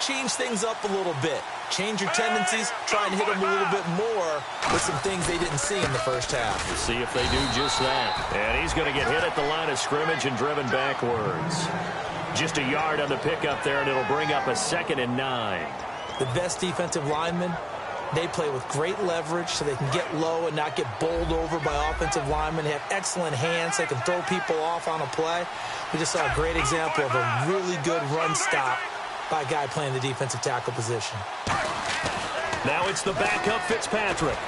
change things up a little bit. Change your tendencies. Try and hit them a little bit more with some things they didn't see in the first half. We'll see if they do just that. And he's going to get hit at the line of scrimmage and driven backwards. Just a yard on the pickup there, and it'll bring up a 2nd and 9. The best defensive linemen, they play with great leverage so they can get low and not get bowled over by offensive linemen. They have excellent hands. They can throw people off on a play. We just saw a great example of a really good run stop by a guy playing the defensive tackle position. Now it's the backup Fitzpatrick.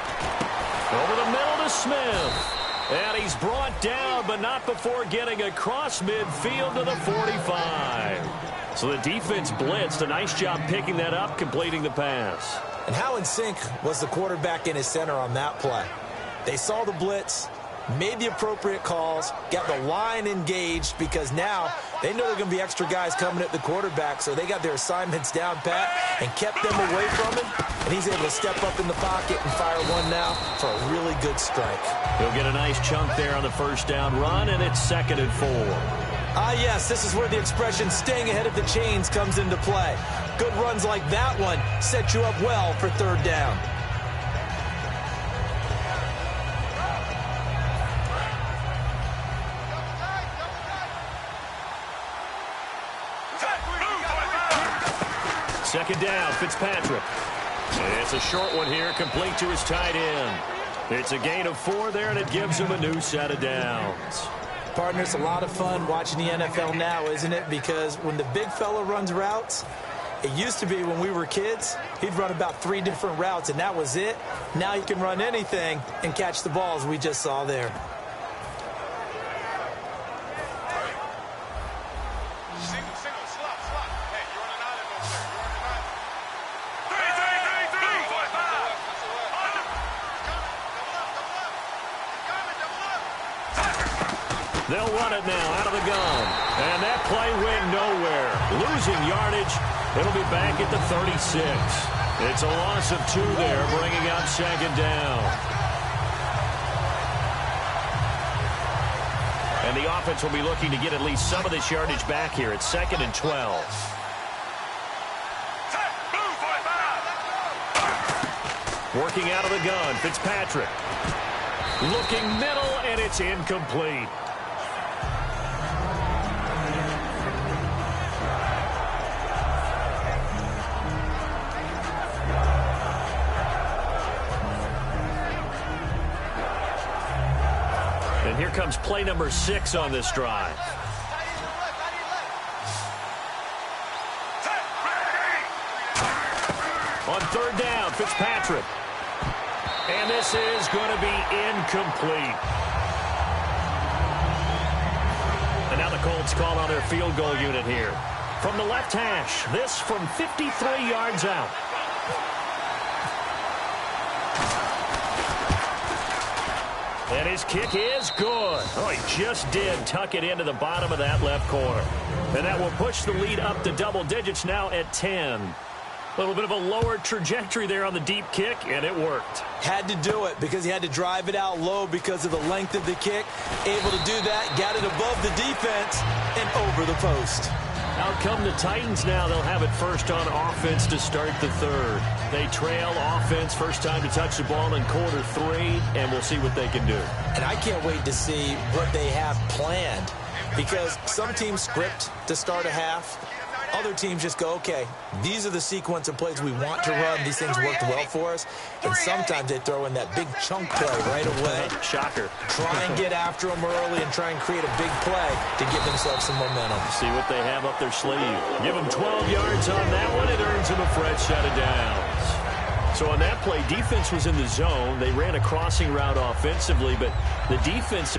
Over the middle to Smith. And he's brought down, but not before getting across midfield to the 45. So the defense blitzed. A nice job picking that up, completing the pass. And how in sync was the quarterback and his center on that play? They saw the blitz, made the appropriate calls, got the line engaged, because now they know there are going to be extra guys coming at the quarterback, so they got their assignments down pat and kept them away from him, and he's able to step up in the pocket and fire one now for a really good strike. He'll get a nice chunk there on the first down run, and it's 2nd and 4. Ah, yes, this is where the expression staying ahead of the chains comes into play. Good runs like that one set you up well for 3rd down. Second down, Fitzpatrick. And it's a short one here, complete to his tight end. It's a gain of 4 there, and it gives him a new set of downs. Partner, it's a lot of fun watching the NFL now, isn't it? Because when the big fella runs routes, it used to be when we were kids, he'd run about 3 different routes, and that was it. Now you can run anything and catch the balls we just saw there. They'll run it now out of the gun. And that play went nowhere. Losing yardage. It'll be back at the 36. It's a loss of 2 there, bringing up 2nd down. And the offense will be looking to get at least some of this yardage back here. It's 2nd and 12. Working out of the gun, Fitzpatrick. Looking middle, and it's incomplete. And here comes play number 6 on this drive. On 3rd down, Fitzpatrick. And this is going to be incomplete. And now the Colts call on their field goal unit here. From the left hash, this from 53 yards out. And his kick is good. Oh, he just did tuck it into the bottom of that left corner. And that will push the lead up to double digits now at 10. A little bit of a lower trajectory there on the deep kick, and it worked. Had to do it because he had to drive it out low because of the length of the kick. Able to do that, got it above the defense and over the post. Out come the Titans now. They'll have it first on offense to start the 3rd. They trail offense, first time to touch the ball in quarter 3, and we'll see what they can do. And I can't wait to see what they have planned, because some teams script to start a half. Other teams just go, okay, these are the sequence of plays we want to run. These things worked well for us. And sometimes they throw in that big chunk play right away. Shocker. Try and get after them early and try and create a big play to give themselves some momentum. See what they have up their sleeve. Give them 12 yards on that one. It earns them a fresh set of downs. So on that play, defense was in the zone. They ran a crossing route offensively, but the defense...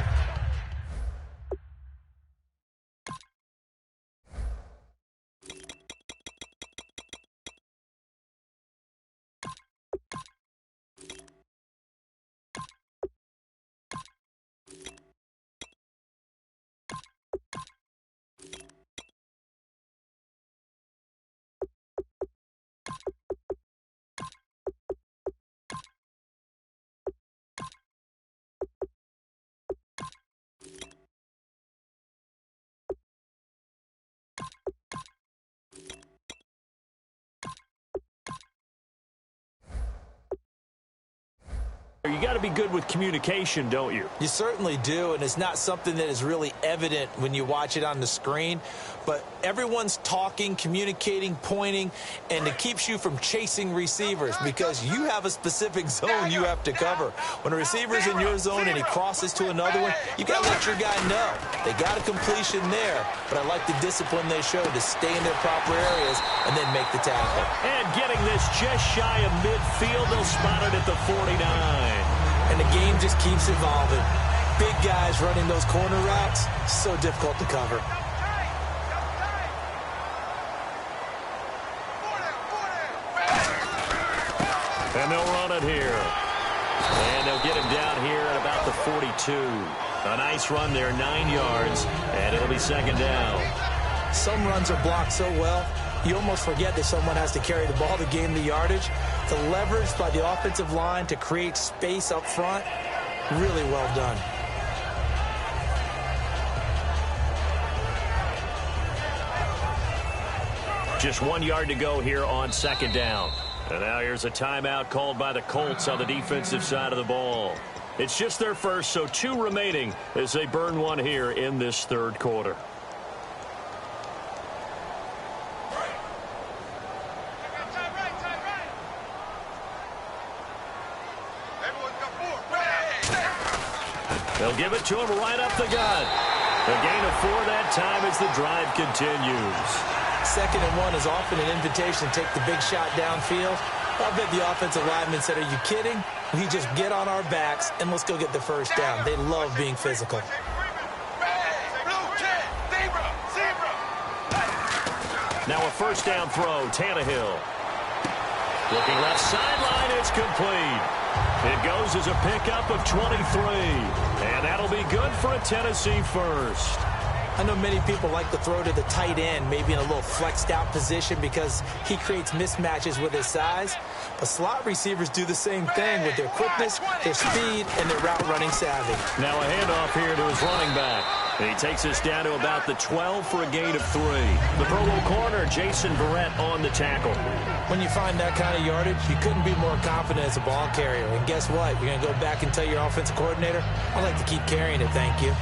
You got to be good with communication, don't you? You certainly do, and it's not something that is really evident when you watch it on the screen. But everyone's talking, communicating, pointing, and it keeps you from chasing receivers because you have a specific zone you have to cover. When a receiver's in your zone and he crosses to another one, you got to let your guy know. They got a completion there, but I like the discipline they show to stay in their proper areas and then make the tackle. And getting this just shy of midfield, they'll spot it at the 49. And the game just keeps evolving. Big guys running those corner routes, so difficult to cover. And they'll run it here. And they'll get him down here at about the 42. A nice run there, 9 yards, and it'll be second down. Some runs are blocked so well, you almost forget that someone has to carry the ball to gain the yardage. The leverage by the offensive line to create space up front, really well done. Just 1 yard to go here on second down. And now here's a timeout called by the Colts on the defensive side of the ball. It's just their first, so 2 remaining as they burn one here in this third quarter. They'll give it to him right up the gut. A gain of 4 that time as the drive continues. 2nd and 1 is often an invitation to take the big shot downfield. I bet the offensive lineman said, "Are you kidding? We just get on our backs and let's go get the first down." They love being physical. Now a first down throw, Tannehill. Looking left sideline, it's complete. It goes as a pickup of 23. And that'll be good for a Tennessee first. I know many people like to throw to the tight end, maybe in a little flexed out position because he creates mismatches with his size. But slot receivers do the same thing with their quickness, their speed, and their route running savvy. Now a handoff here to his running back. And he takes us down to about the 12 for a gain of 3. The Pro Bowl corner, Jason Verrett, on the tackle. When you find that kind of yardage, you couldn't be more confident as a ball carrier. And guess what? You're going to go back and tell your offensive coordinator, "I'd like to keep carrying it, thank you."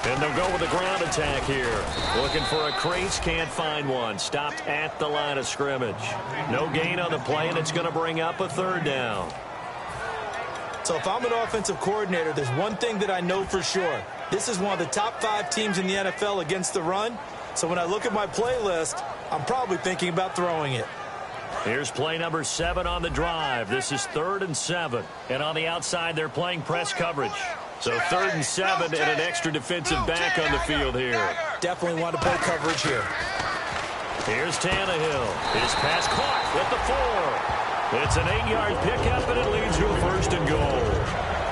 And they'll go with a ground attack here. Looking for a crease, can't find one. Stopped at the line of scrimmage. No gain on the play, and it's going to bring up a third down. So if I'm an offensive coordinator, there's one thing that I know for sure. This is one of the top 5 teams in the NFL against the run. So when I look at my playlist, I'm probably thinking about throwing it. Here's play number 7 on the drive. This is 3rd and 7. And on the outside, they're playing press coverage. So 3rd and 7 and an extra defensive back on the field here. Definitely want to play coverage here. Here's Tannehill. His pass caught at the 4. It's an 8-yard pickup, and it leads to a 1st and goal.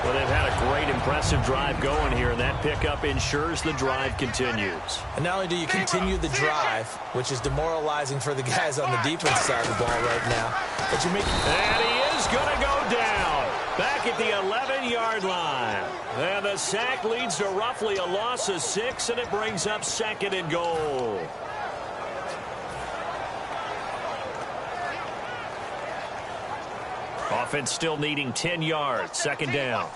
Well, they've had a great, impressive drive going here, and that pickup ensures the drive continues. And not only do you continue the drive, which is demoralizing for the guys on the defense side of the ball right now, but you make... And he is going to go down back at the 11-yard line. And the sack leads to roughly a loss of 6, and it brings up 2nd and goal. Offense still needing 10 yards. 2nd down.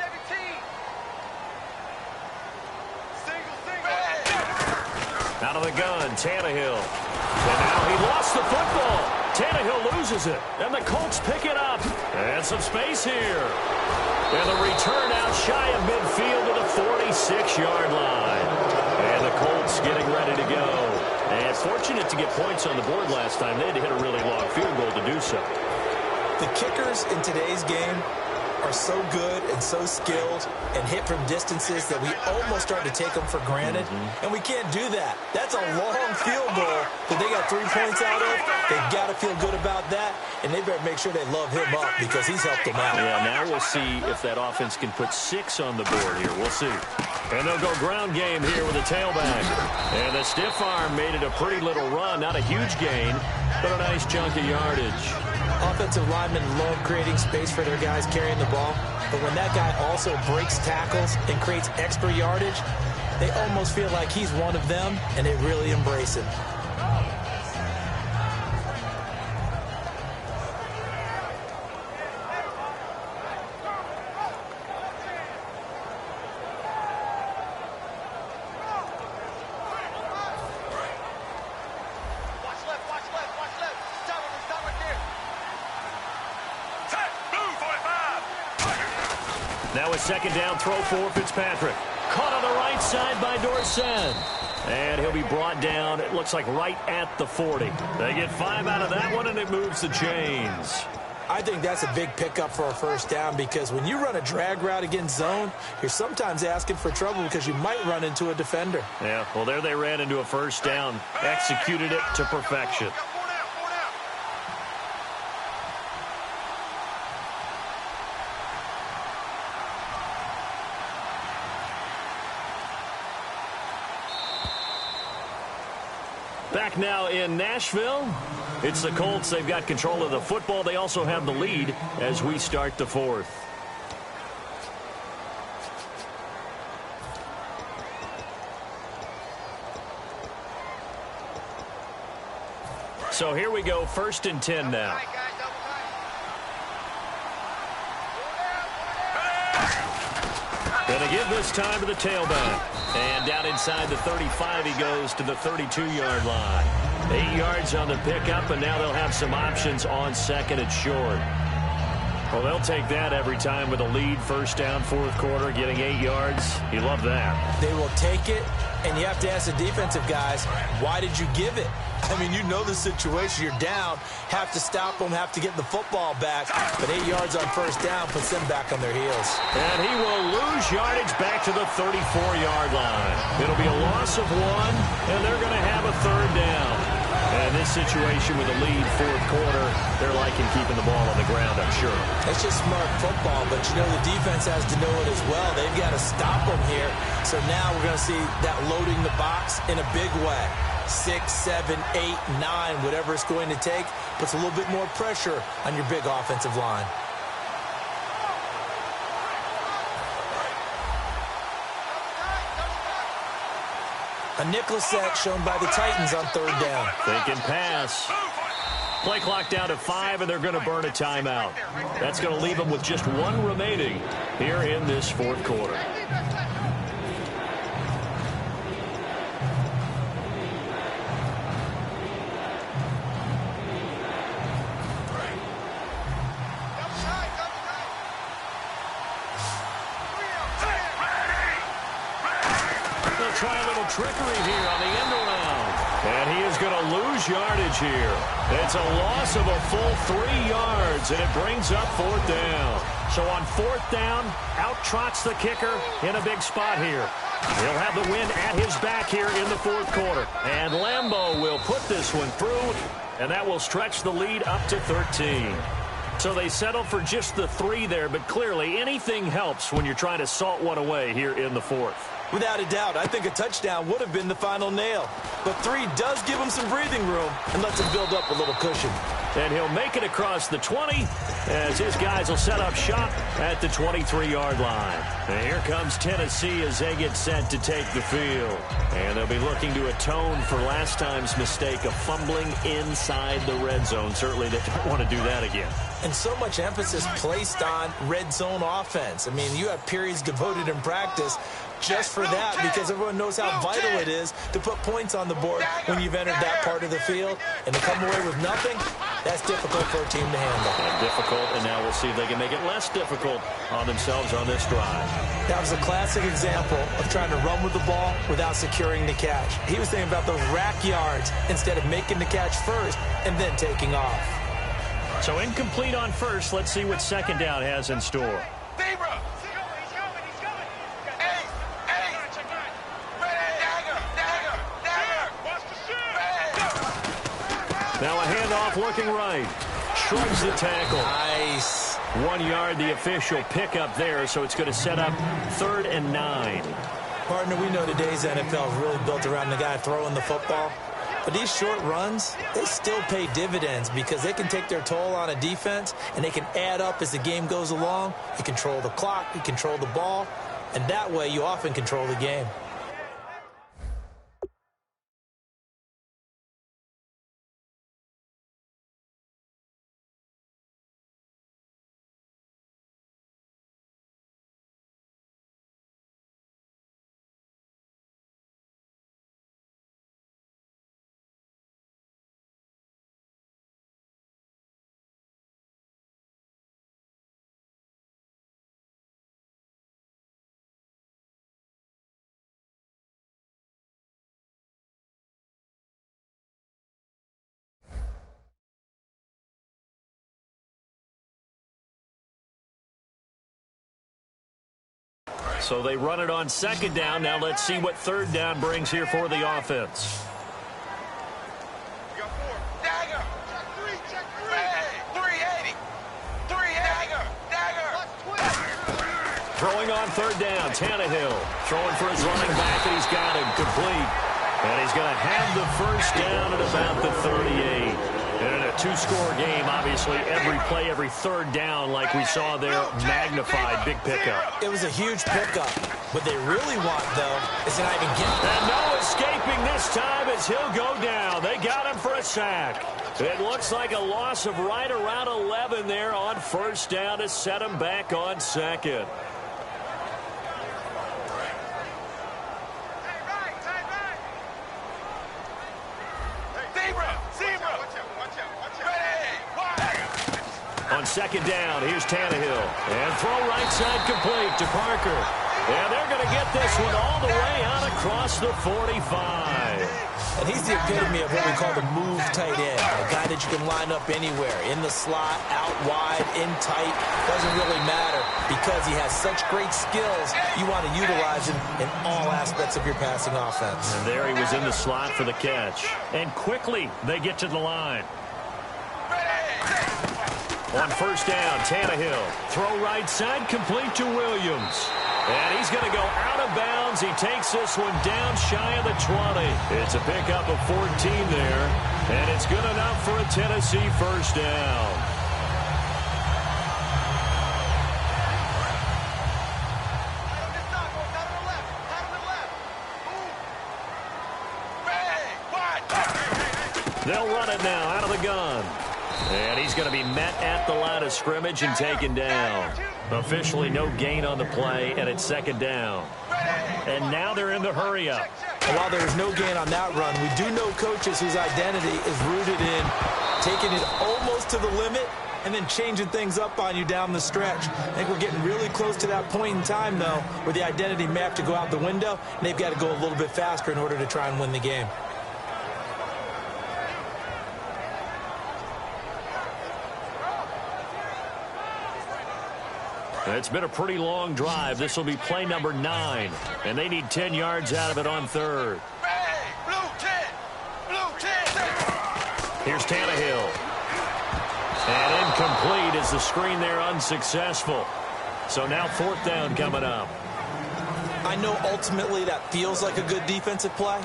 Out of the gun, Tannehill. And now he lost the football. Tannehill loses it. And the Colts pick it up. And some space here. And the return out shy of midfield to the 46-yard line. And the Colts getting ready to go. And fortunate to get points on the board last time. They had to hit a really long field goal to do so. The kickers in today's game are so good and so skilled and hit from distances that we almost start to take them for granted. And we can't do that. That's a long field goal that they got 3 points out of. They've got to feel good about that, and they better make sure they love him up because he's helped them out. Yeah, now we'll see if that offense can put 6 on the board here. We'll see. And they'll go ground game here with a tailback. And the stiff arm made it a pretty little run. Not a huge gain, but a nice chunk of yardage. Offensive linemen love creating space for their guys carrying the ball, but when that guy also breaks tackles and creates extra yardage, they almost feel like he's one of them, and they really embrace him. Now a 2nd down throw for Fitzpatrick. Caught on the right side by Dorsett. And he'll be brought down, it looks like right at the 40. They get 5 out of that one, and it moves the chains. I think that's a big pickup for a first down because when you run a drag route against zone, you're sometimes asking for trouble because you might run into a defender. Yeah, well, there they ran into a first down, executed it to perfection. Back now in Nashville, it's the Colts. They've got control of the football. They also have the lead as we start the fourth. So here we go, 1st and 10 now. Gonna give this time to the tailback. And down inside the 35, he goes to the 32-yard line. 8 yards on the pickup, and now they'll have some options on 2nd and short. Well, they'll take that every time with a lead, 1st down, 4th quarter, getting 8 yards. You love that. They will take it, and you have to ask the defensive guys, why did you give it? I mean, you know the situation. You're down, have to stop them, have to get the football back. But 8 yards on 1st down puts them back on their heels. And he will lose yardage back to the 34-yard line. It'll be a loss of 1, and they're going to have a 3rd down. And this situation with a lead, 4th quarter, they're liking keeping the ball on the ground, I'm sure. It's just smart football, but you know the defense has to know it as well. They've got to stop them here. So now we're going to see that loading the box in a big way. 6, 7, 8, 9, whatever it's going to take, puts a little bit more pressure on your big offensive line. A nickel set shown by the Titans on 3rd down. Thinking pass. Play clock down to 5, and they're going to burn a timeout. That's going to leave them with just 1 remaining here in this 4th quarter. Try a little trickery here on the end around. And he is going to lose yardage here. It's a loss of a full 3 yards, and it brings up 4th down. So on 4th down, out trots the kicker in a big spot here. He'll have the wind at his back here in the 4th quarter. And Lambeau will put this one through, and that will stretch the lead up to 13. So they settle for just the 3 there, but clearly anything helps when you're trying to salt one away here in the 4th. Without a doubt, I think a touchdown would have been the final nail. But 3 does give him some breathing room and lets him build up a little cushion. And he'll make it across the 20 as his guys will set up shop at the 23-yard line. And here comes Tennessee as they get set to take the field. And they'll be looking to atone for last time's mistake of fumbling inside the red zone. Certainly they don't want to do that again. And so much emphasis placed on red zone offense. I mean, you have periods devoted in practice just for that because everyone knows how vital it is to put points on the board when you've entered that part of the field. And to come away with nothing, that's difficult for a team to handle. And difficult, and now we'll see if they can make it less difficult on themselves on this drive. That was a classic example of trying to run with the ball without securing the catch. He was thinking about those rack yards instead of making the catch first and then taking off. So incomplete on 1st. Let's see what 2nd down has in store. Now a handoff looking right. Shrugs the tackle. Nice. 1 yard, the official pickup there, so it's going to set up 3rd and 9. Partner, we know today's NFL is really built around the guy throwing the football. But these short runs, they still pay dividends because they can take their toll on a defense and they can add up as the game goes along. You control the clock, you control the ball, and that way you often control the game. So they run it on second down. Now let's see what third down brings here for the offense. Throwing on third down, Tannehill throwing for his running back, and he's got him complete. And he's going to have the first down at about the 38. And in a two-score game, obviously, every play, every third down, like we saw there, magnified, big pickup. It was a huge pickup. What they really want, though, is to not even get it. And no escaping this time as he'll go down. They got him for a sack. It looks like a loss of right around 11 there on first down to set him back on second. On second down, here's Tannehill. And throw right side complete to Parker. And they're going to get this one all the way out across the 45. And he's the epitome of what we call the move tight end. A guy that you can line up anywhere. In the slot, out wide, in tight. Doesn't really matter because he has such great skills. You want to utilize him in all aspects of your passing offense. And there he was in the slot for the catch. And quickly they get to the line. On first down, Tannehill. Throw right side, complete to Williams. And he's going to go out of bounds. He takes this one down shy of the 20. It's a pickup of 14 there. And it's good enough for a Tennessee first down. They'll run it now out of the gun. And he's going to be met at the line of scrimmage and taken down. Officially no gain on the play, and it's second down. And now they're in the hurry-up. And while there was no gain on that run, we do know coaches whose identity is rooted in taking it almost to the limit and then changing things up on you down the stretch. I think we're getting really close to that point in time, though, where the identity may have to go out the window, and they've got to go a little bit faster in order to try and win the game. It's been a pretty long drive. This will be play number 9. And they need 10 yards out of it on third. Here's Tannehill. And incomplete as the screen there unsuccessful. So now fourth down coming up. I know ultimately that feels like a good defensive play,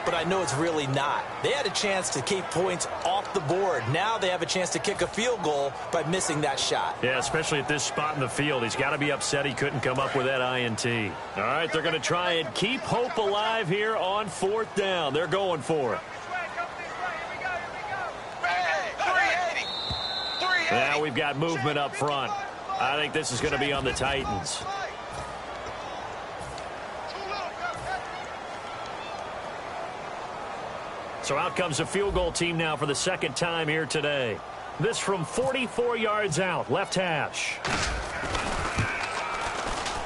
but I know it's really not. They had a chance to keep points off the board. Now they have a chance to kick a field goal by missing that shot. Yeah, especially at this spot in the field. He's got to be upset he couldn't come up with that INT. All right, they're going to try and keep hope alive here on fourth down. They're going for it. Now we've got movement up front. I think this is going to be on the Titans. So out comes the field goal team now for the second time here today. This from 44 yards out, left hash.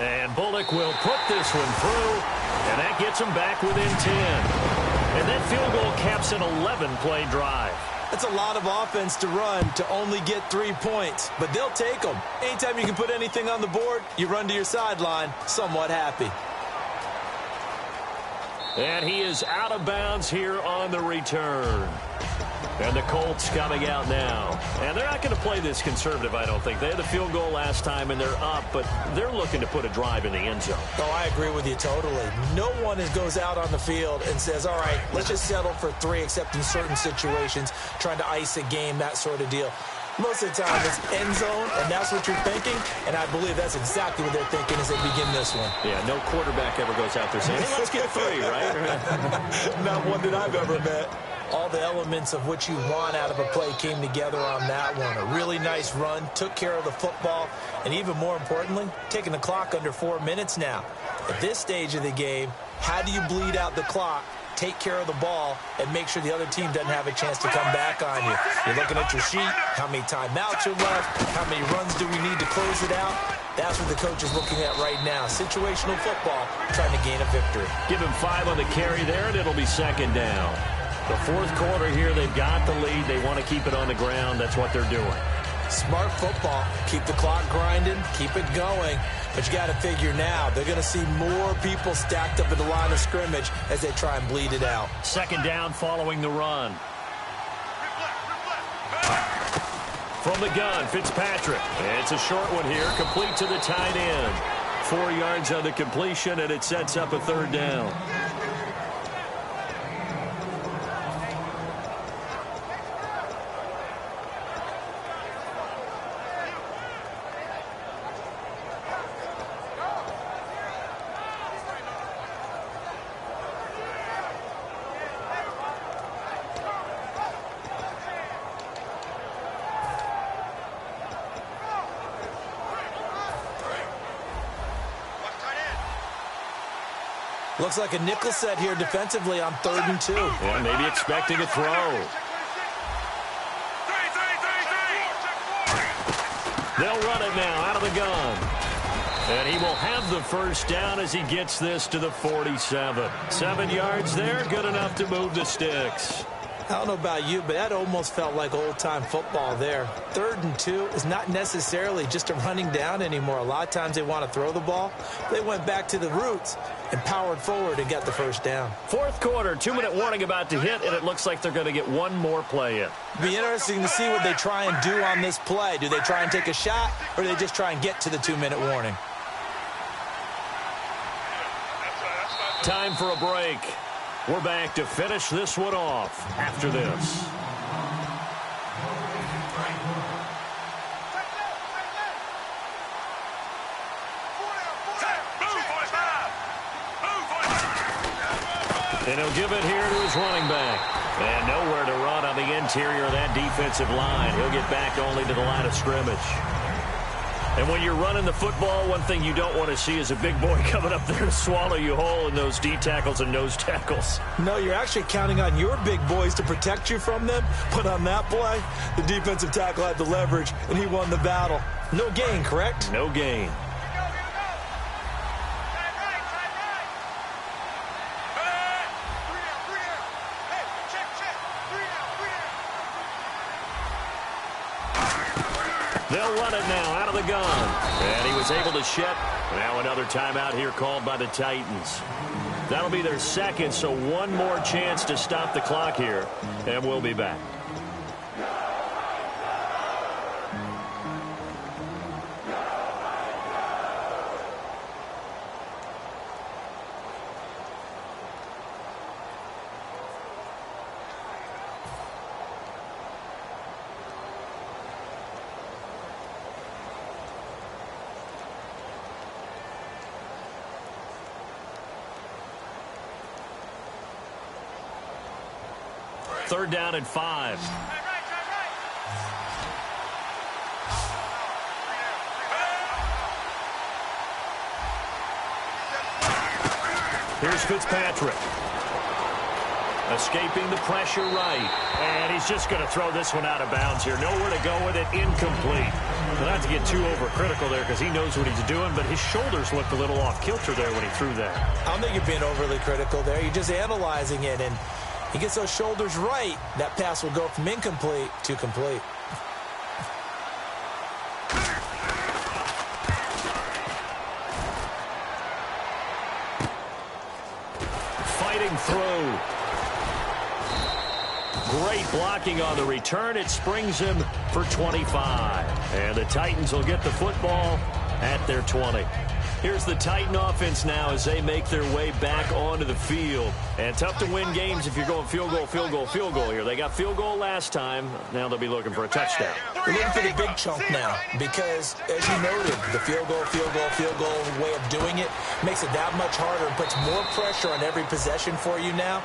And Bullock will put this one through, and that gets them back within 10. And that field goal caps an 11-play drive. That's a lot of offense to run to only get 3 points, but they'll take them. Anytime you can put anything on the board, you run to your sideline somewhat happy. And he is out of bounds here on the return. And the Colts coming out now. And they're not going to play this conservative, I don't think. They had the field goal last time, and they're up, but they're looking to put a drive in the end zone. Oh, I agree with you totally. No one goes out on the field and says, all right, let's just settle for 3, except in certain situations, trying to ice a game, that sort of deal. Most of the time, it's end zone, and that's what you're thinking, and I believe that's exactly what they're thinking as they begin this one. Yeah, no quarterback ever goes out there saying, hey, let's get 3, right? Not one that I've ever met. All the elements of what you want out of a play came together on that one. A really nice run, took care of the football, and even more importantly, taking the clock under 4 minutes now. At this stage of the game, how do you bleed out the clock, take care of the ball, and make sure the other team doesn't have a chance to come back on you? You're looking at your sheet, how many timeouts are left, how many runs do we need to close it out? That's what the coach is looking at right now. Situational football, trying to gain a victory. Give him 5 on the carry there, and it'll be second down. The fourth quarter here, they've got the lead. They want to keep it on the ground. That's what they're doing. Smart football. Keep the clock grinding. Keep it going. But you got to figure now, they're going to see more people stacked up at the line of scrimmage as they try and bleed it out. Second down following the run. From the gun, Fitzpatrick. It's a short one here, complete to the tight end. 4 yards on the completion, and it sets up a third down. Looks like a nickel set here defensively on 3rd and 2. Yeah, maybe expecting a throw. They'll run it now out of the gun. And he will have the first down as he gets this to the 47. 7 yards there, good enough to move the sticks. I don't know about you, but that almost felt like old-time football there. 3rd and 2 is not necessarily just a running down anymore. A lot of times they want to throw the ball. They went back to the roots and powered forward and got the first down. Fourth quarter, 2-minute warning about to hit, and it looks like they're going to get one more play in. Be interesting to see what they try and do on this play. Do they try and take a shot, or do they just try and get to the 2-minute warning? Time for a break. We're back to finish this one off after this. And he'll give it here to his running back. And nowhere to run on the interior of that defensive line. He'll get back only to the line of scrimmage. And when you're running the football, one thing you don't want to see is a big boy coming up there to swallow you whole in those D tackles and nose tackles. No, you're actually counting on your big boys to protect you from them. But on that play, the defensive tackle had the leverage, and he won the battle. No gain, correct? No gain. They'll run it now out of the gun. And he was able to shed. Now another timeout here called by the Titans. That'll be their second, so one more chance to stop the clock here. And we'll be back. Third down and 5. Here's Fitzpatrick. Escaping the pressure right. And he's just going to throw this one out of bounds here. Nowhere to go with it. Incomplete. Well, not to get too overcritical there because he knows what he's doing, but his shoulders looked a little off kilter there when he threw that. I don't think you're being overly critical there. You're just analyzing it, and he gets those shoulders right. That pass will go from incomplete to complete. Fighting through. Great blocking on the return. It springs him for 25. And the Titans will get the football at their 20. Here's the Titan offense now as they make their way back onto the field. And tough to win games if you're going field goal, field goal, field goal here. They got field goal last time. Now they'll be looking for a touchdown. We're looking for the big chunk now because, as you noted, the field goal way of doing it makes it that much harder and puts more pressure on every possession for you now.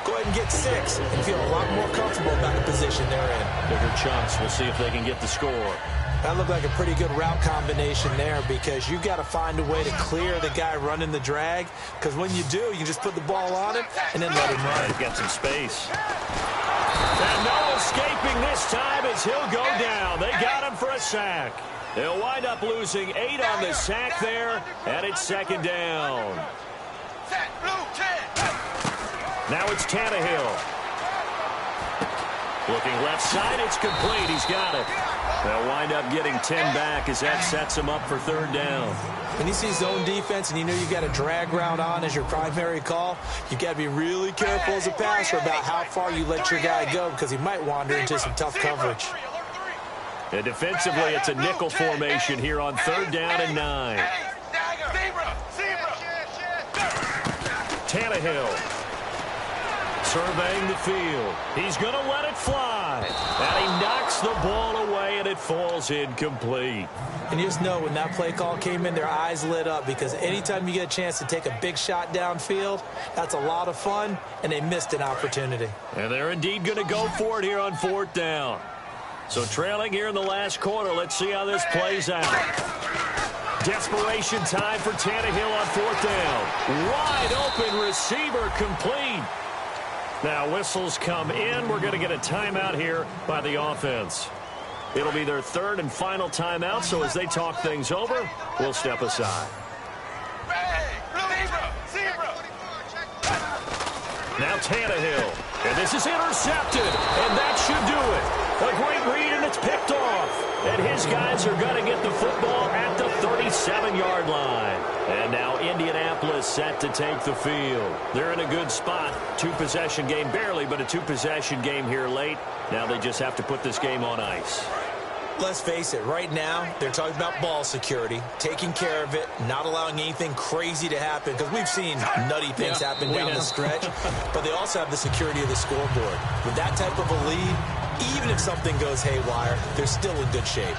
Go ahead and get 6 and feel a lot more comfortable about the position they're in. Bigger chunks. We'll see if they can get the score. That looked like a pretty good route combination there because you got to find a way to clear the guy running the drag, because when you do, you just put the ball on him and then let him run. He's got some space. And no escaping this time as he'll go down. They got him for a sack. They'll wind up losing 8 on the sack there, and it's second down. Now it's Tannehill. Looking left side, it's complete. He's got it. They'll wind up getting 10 back as that sets him up for third down. When you see zone defense and you know you've got a drag route on as your primary call, you've got to be really careful as a passer about how far you let your guy go because he might wander into some tough coverage. And defensively, it's a nickel formation here on third down and 9. Tannehill surveying the field. He's going to let it fly. And he knocks the ball away, and it falls incomplete. And you just know when that play call came in, their eyes lit up because anytime you get a chance to take a big shot downfield, that's a lot of fun, and they missed an opportunity. And they're indeed going to go for it here on fourth down. So trailing here in the last quarter, let's see how this plays out. Desperation time for Tannehill on fourth down. Wide open receiver complete. Now whistles come in. We're going to get a timeout here by the offense. It'll be their third and final timeout, so as they talk things over, we'll step aside. Now Tannehill, and this is intercepted, and that should do it. A great read, and it's picked off. And his guys are going to get the football at the 37-yard line. And now Indianapolis set to take the field. They're in a good spot. Two-possession game, barely, but a two-possession game here late. Now they just have to put this game on ice. Let's face it, right now, they're talking about ball security, taking care of it, not allowing anything crazy to happen, because we've seen nutty things happen down the stretch, but they also have the security of the scoreboard. With that type of a lead, even if something goes haywire, they're still in good shape.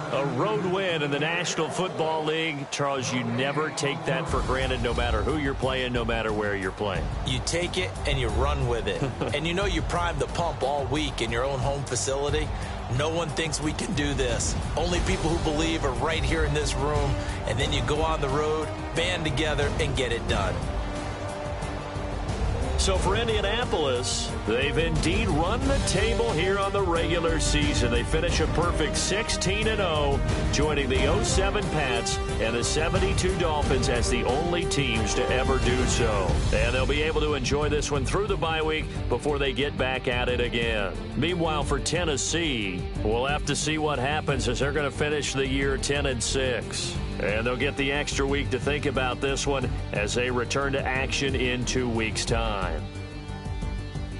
A road win in the National Football League. Charles, you never take that for granted no matter who you're playing, no matter where you're playing. You take it and you run with it. And you know you primed the pump all week in your own home facility. No one thinks we can do this. Only people who believe are right here in this room. And then you go on the road, band together, and get it done. So for Indianapolis, they've indeed run the table here on the regular season. They finish a perfect 16-0, joining the 07 Pats and the 72 Dolphins as the only teams to ever do so. And they'll be able to enjoy this one through the bye week before they get back at it again. Meanwhile, for Tennessee, we'll have to see what happens as they're going to finish the year 10-6. And they'll get the extra week to think about this one as they return to action in 2 weeks' time.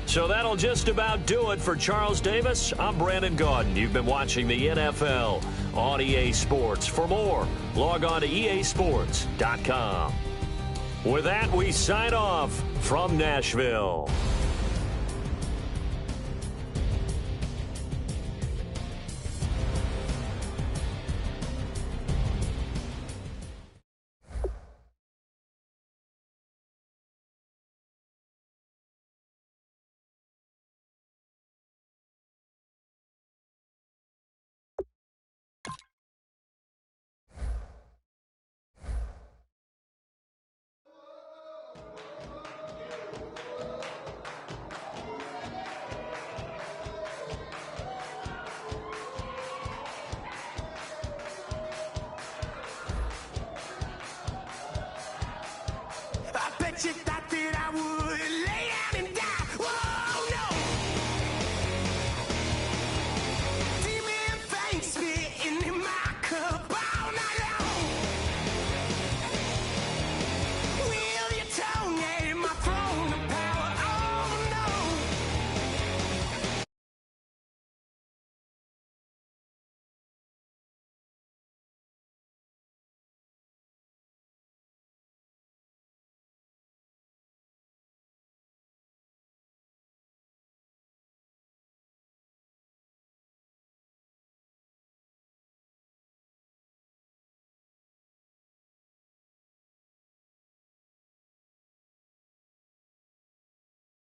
So that'll just about do it for Charles Davis. I'm Brandon Gaudin. You've been watching the NFL on EA Sports. For more, log on to easports.com. With that, we sign off from Nashville.